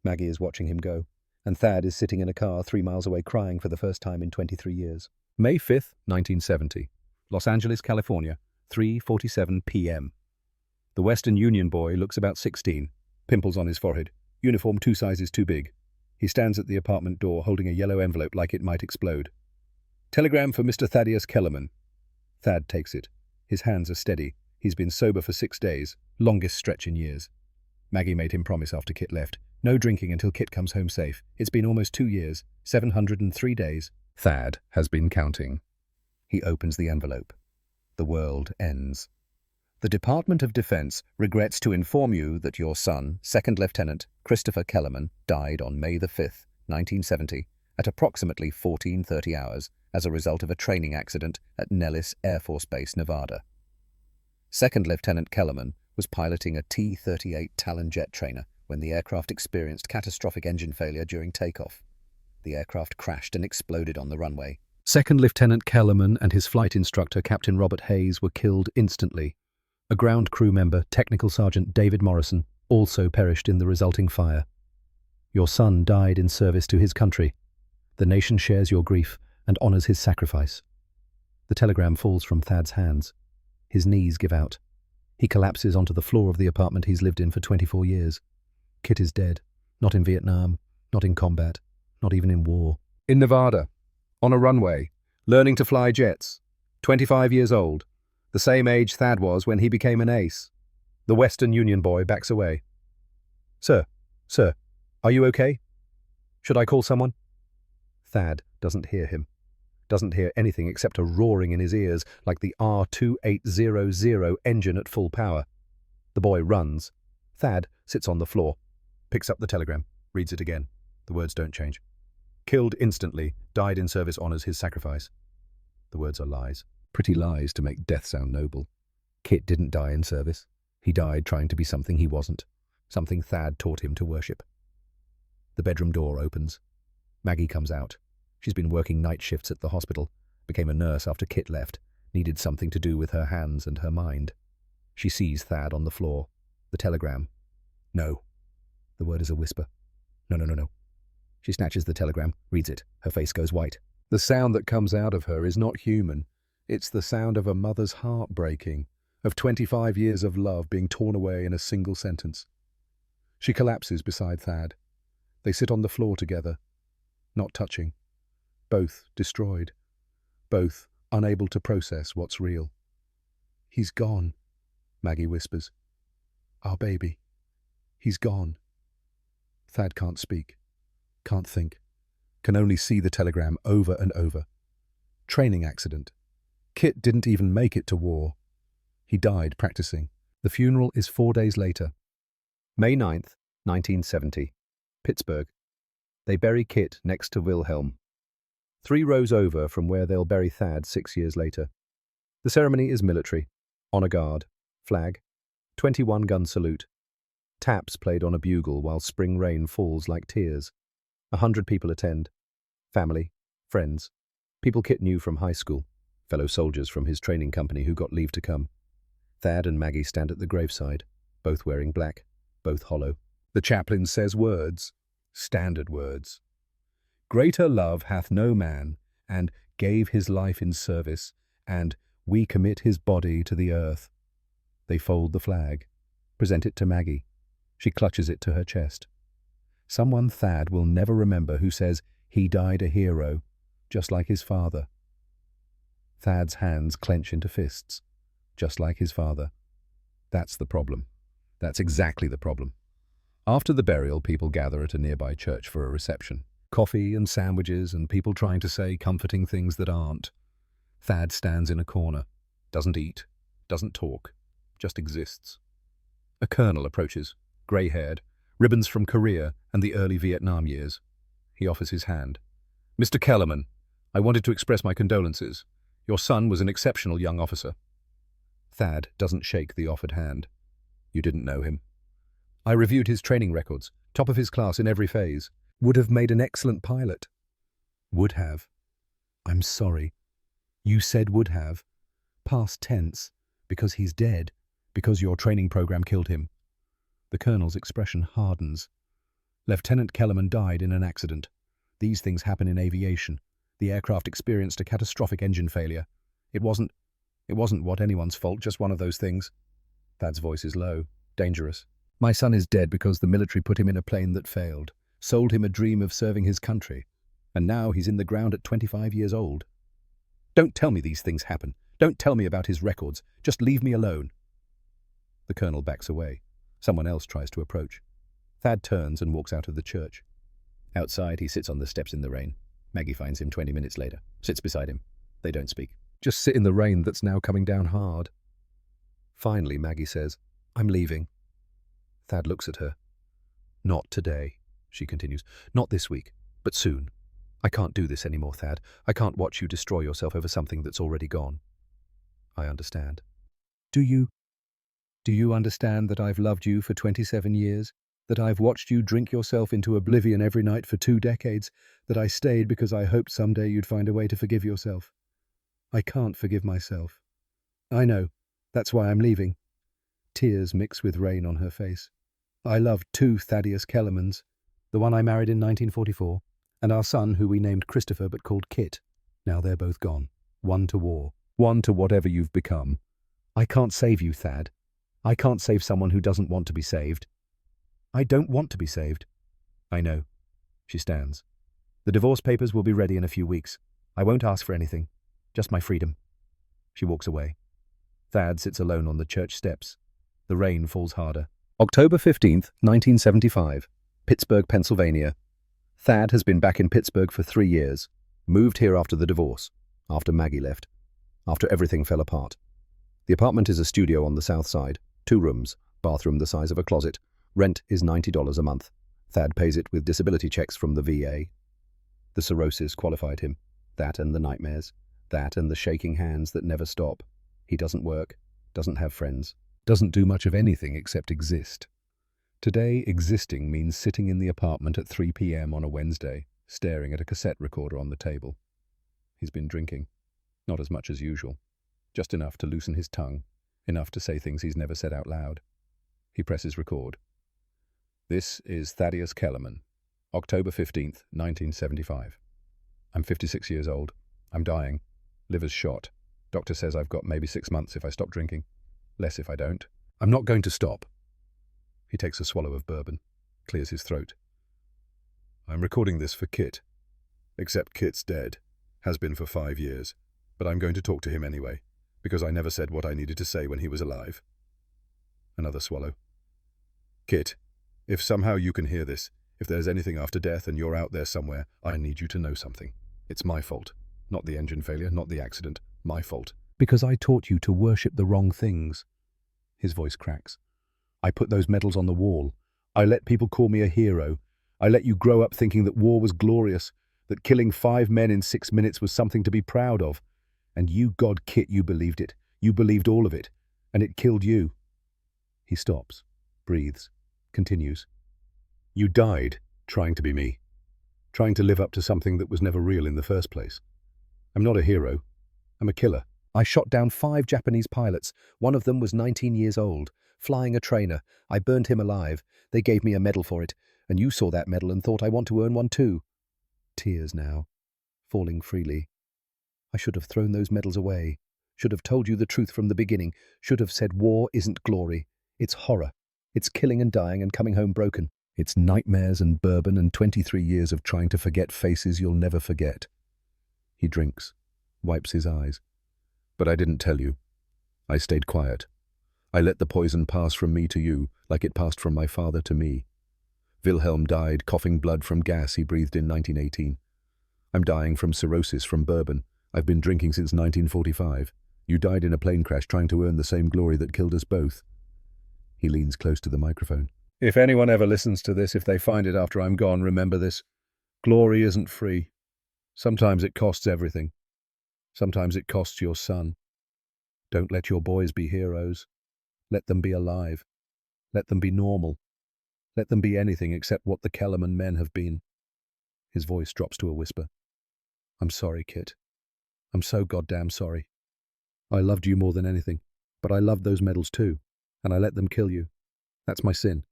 Maggie is watching him go. And Thad is sitting in a car 3 miles away crying for the first time in 23 years. May 5th, 1970. Los Angeles, California, 3:47 p.m. The Western Union boy looks about 16, pimples on his forehead, uniform 2 sizes too big. He stands at the apartment door holding a yellow envelope like it might explode. Telegram for Mr. Thaddeus Kellerman. Thad takes it. His hands are steady. He's been sober for 6 days, longest stretch in years. Maggie made him promise after Kit left. No drinking until Kit comes home safe. It's been almost 2 years, 703 days. Thad has been counting. He opens the envelope. The world ends. The Department of Defense regrets to inform you that your son, Second Lieutenant Christopher Kellerman, died on May the 5th, 1970, at approximately 14:30 hours as a result of a training accident at Nellis Air Force Base, Nevada. Second Lieutenant Kellerman was piloting a T-38 Talon jet trainer when the aircraft experienced catastrophic engine failure during takeoff. The aircraft crashed and exploded on the runway. Second Lieutenant Kellerman and his flight instructor, Captain Robert Hayes, were killed instantly. A ground crew member, Technical Sergeant David Morrison, also perished in the resulting fire. Your son died in service to his country. The nation shares your grief and honors his sacrifice. The telegram falls from Thad's hands. His knees give out. He collapses onto the floor of the apartment he's lived in for 24 years. Kit is dead, not in Vietnam, not in combat, not even in war. In Nevada, on a runway, learning to fly jets, 25 years old. The same age Thad was when he became an ace. The Western Union boy backs away. Sir, are you okay? Should I call someone? Thad doesn't hear him. Doesn't hear anything except a roaring in his ears like the R2800 engine at full power. The boy runs. Thad sits on the floor, picks up the telegram, reads it again. The words don't change. Killed instantly, died in service honours his sacrifice. The words are lies. Pretty lies to make death sound noble. Kit didn't die in service. He died trying to be something he wasn't, something Thad taught him to worship. The bedroom door opens. Maggie comes out. She's been working night shifts at the hospital, became a nurse after Kit left, needed something to do with her hands and her mind. She sees Thad on the floor. The telegram. No. The word is a whisper. No. She snatches the telegram, reads it. Her face goes white. The sound that comes out of her is not human. It's the sound of a mother's heart breaking, of 25 years of love being torn away in a single sentence. She collapses beside Thad. They sit on the floor together, not touching. Both destroyed. Both unable to process what's real. He's gone, Maggie whispers. Our baby. He's gone. Thad can't speak, can't think, can only see the telegram over and over. Training accident. Kit didn't even make it to war. He died practicing. The funeral is 4 days later. May 9th, 1970. Pittsburgh. They bury Kit next to Wilhelm. 3 rows over from where they'll bury Thad 6 years later. The ceremony is military. Honor guard. Flag. 21-gun salute. Taps played on a bugle while spring rain falls like tears. 100 people attend. Family. Friends. People Kit knew from high school. Fellow soldiers from his training company who got leave to come. Thad and Maggie stand at the graveside, both wearing black, both hollow. The chaplain says words. Standard words. Greater love hath no man, and gave his life in service, and we commit his body to the earth. They fold the flag, present it to Maggie. She clutches it to her chest. Someone Thad will never remember who says he died a hero, just like his father. Thad's hands clench into fists, just like his father. That's the problem. That's exactly the problem. After the burial, people gather at a nearby church for a reception. Coffee and sandwiches and people trying to say comforting things that aren't. Thad stands in a corner, doesn't eat, doesn't talk, just exists. A colonel approaches, grey-haired, ribbons from Korea and the early Vietnam years. He offers his hand. Mr. Kellerman, I wanted to express my condolences. Your son was an exceptional young officer. Thad doesn't shake the offered hand. You didn't know him. I reviewed his training records, top of his class in every phase. Would have made an excellent pilot. Would have. I'm sorry. You said would have. Past tense. Because he's dead. Because your training program killed him. The colonel's expression hardens. Lieutenant Kellerman died in an accident. These things happen in aviation. The aircraft experienced a catastrophic engine failure. It wasn't what anyone's fault, just one of those things. Thad's voice is low, dangerous. My son is dead because the military put him in a plane that failed, sold him a dream of serving his country, and now he's in the ground at 25 years old. Don't tell me these things happen. Don't tell me about his records. Just leave me alone. The colonel backs away. Someone else tries to approach. Thad turns and walks out of the church. Outside, he sits on the steps in the rain. Maggie finds him 20 minutes later, sits beside him. They don't speak. Just sit in the rain that's now coming down hard. Finally, Maggie says, I'm leaving. Thad looks at her. Not today, she continues. Not this week, but soon. I can't do this anymore, Thad. I can't watch you destroy yourself over something that's already gone. I understand. Do you understand that I've loved you for 27 years? That I've watched you drink yourself into oblivion every night for 2 decades? That I stayed because I hoped someday you'd find a way to forgive yourself? I can't forgive myself. I know. That's why I'm leaving. Tears mix with rain on her face. I loved 2 Thaddeus Kellermans, the one I married in 1944, and our son who we named Christopher but called Kit. Now they're both gone. One to war. One to whatever you've become. I can't save you, Thad. I can't save someone who doesn't want to be saved. I don't want to be saved. I know. She stands. The divorce papers will be ready in a few weeks. I won't ask for anything. Just my freedom. She walks away. Thad sits alone on the church steps. The rain falls harder. October 15th, 1975. Pittsburgh, Pennsylvania. Thad has been back in Pittsburgh for 3 years. Moved here after the divorce. After Maggie left. After everything fell apart. The apartment is a studio on the south side. 2 rooms. Bathroom the size of a closet. Rent is $90 a month. Thad pays it with disability checks from the VA. The cirrhosis qualified him. That and the nightmares. That and the shaking hands that never stop. He doesn't work. Doesn't have friends. Doesn't do much of anything except exist. Today, existing means sitting in the apartment at 3 p.m. on a Wednesday, staring at a cassette recorder on the table. He's been drinking. Not as much as usual. Just enough to loosen his tongue. Enough to say things he's never said out loud. He presses record. This is Thaddeus Kellerman, October 15th, 1975. I'm 56 years old. I'm dying. Liver's shot. Doctor says I've got maybe 6 months if I stop drinking. Less if I don't. I'm not going to stop. He takes a swallow of bourbon, clears his throat. I'm recording this for Kit. Except Kit's dead. Has been for 5 years. But I'm going to talk to him anyway, because I never said what I needed to say when he was alive. Another swallow. Kit, if somehow you can hear this, if there's anything after death and you're out there somewhere, I need you to know something. It's my fault. Not the engine failure, not the accident. My fault. Because I taught you to worship the wrong things. His voice cracks. I put those medals on the wall. I let people call me a hero. I let you grow up thinking that war was glorious, that killing 5 men in 6 minutes was something to be proud of. And you, God, Kit, you believed it. You believed all of it. And it killed you. He stops, breathes, continues. You died trying to be me. Trying to live up to something that was never real in the first place. I'm not a hero. I'm a killer. I shot down 5 Japanese pilots. One of them was 19 years old, flying a trainer. I burned him alive. They gave me a medal for it, and you saw that medal and thought I want to earn one too. Tears now, falling freely. I should have thrown those medals away. Should have told you the truth from the beginning. Should have said war isn't glory. It's horror. It's killing and dying and coming home broken. It's nightmares and bourbon and 23 years of trying to forget faces you'll never forget. He drinks, wipes his eyes. But I didn't tell you. I stayed quiet. I let the poison pass from me to you, like it passed from my father to me. Wilhelm died coughing blood from gas he breathed in 1918. I'm dying from cirrhosis from bourbon. I've been drinking since 1945. You died in a plane crash trying to earn the same glory that killed us both. He leans close to the microphone. If anyone ever listens to this, if they find it after I'm gone, remember this. Glory isn't free. Sometimes it costs everything. Sometimes it costs your son. Don't let your boys be heroes. Let them be alive. Let them be normal. Let them be anything except what the Kellerman men have been. His voice drops to a whisper. I'm sorry, Kit. I'm so goddamn sorry. I loved you more than anything, but I loved those medals too, and I let them kill you. That's my sin.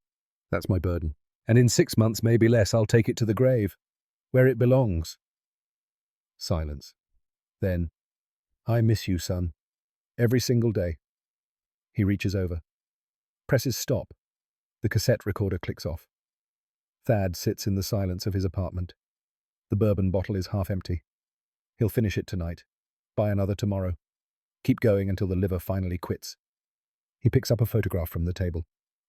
That's my burden. And in 6 months, maybe less, I'll take it to the grave, where it belongs. Silence. Then, I miss you, son. Every single day. He reaches over. Presses stop. The cassette recorder clicks off. Thad sits in the silence of his apartment. The bourbon bottle is half empty. He'll finish it tonight. Buy another tomorrow. Keep going until the liver finally quits. He picks up a photograph from the table.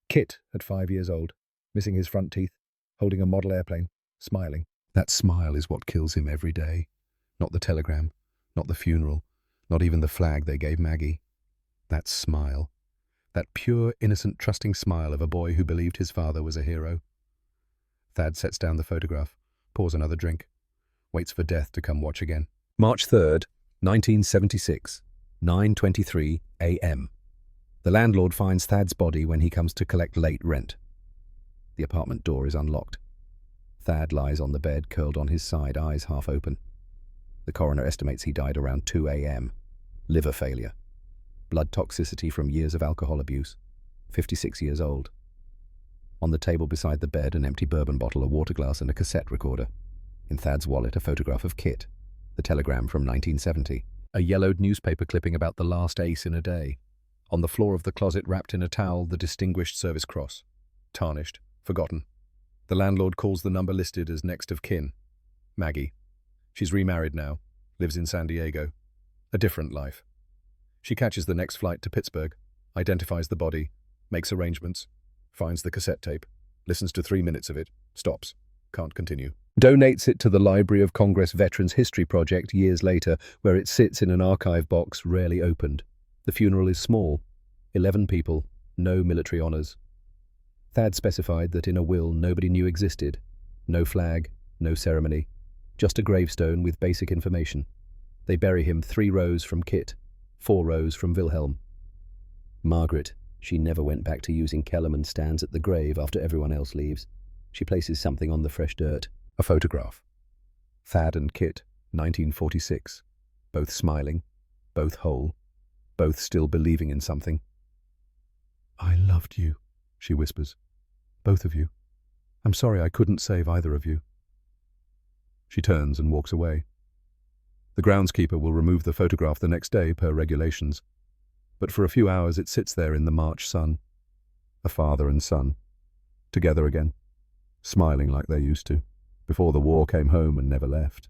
Kit, at 5 years old, missing his front teeth, holding a model airplane, smiling. That smile is what kills him every day. Not the telegram, not the funeral, not even the flag they gave Maggie. That smile. That pure, innocent, trusting smile of a boy who believed his father was a hero. Thad sets down the photograph, pours another drink, waits for death to come watch again. March 3rd, 1976, 9:23 a.m. The landlord finds Thad's body when he comes to collect late rent. The apartment door is unlocked. Thad lies on the bed, curled on his side, eyes half open. The coroner estimates he died around 2 a.m. Liver failure. Blood toxicity from years of alcohol abuse. 56 years old. On the table beside the bed, an empty bourbon bottle, a water glass, and a cassette recorder. In Thad's wallet, a photograph of Kit, the telegram from 1970. A yellowed newspaper clipping about the last ace in a day. On the floor of the closet, wrapped in a towel, the Distinguished Service Cross. Tarnished. Forgotten. The landlord calls the number listed as next of kin. Maggie. She's remarried now. Lives in San Diego. A different life. She catches the next flight to Pittsburgh, identifies the body, makes arrangements, finds the cassette tape, listens to 3 minutes of it, stops, can't continue. Donates it to the Library of Congress Veterans History Project years later, where it sits in an archive box rarely opened. The funeral is small, 11 people, no military honors. Thad specified that in a will nobody knew existed. No flag, no ceremony, just a gravestone with basic information. They bury him 3 rows from Kit, 4 rows from Wilhelm. Margaret, she never went back to using Kellerman stands at the grave after everyone else leaves. She places something on the fresh dirt. A photograph. Thad and Kit, 1946. Both smiling, both whole, both still believing in something. "I loved you," she whispers. "Both of you. I'm sorry I couldn't save either of you." She turns and walks away. The groundskeeper will remove the photograph the next day per regulations, but for a few hours it sits there in the March sun. A father and son, together again, smiling like they used to, before the war came home and never left.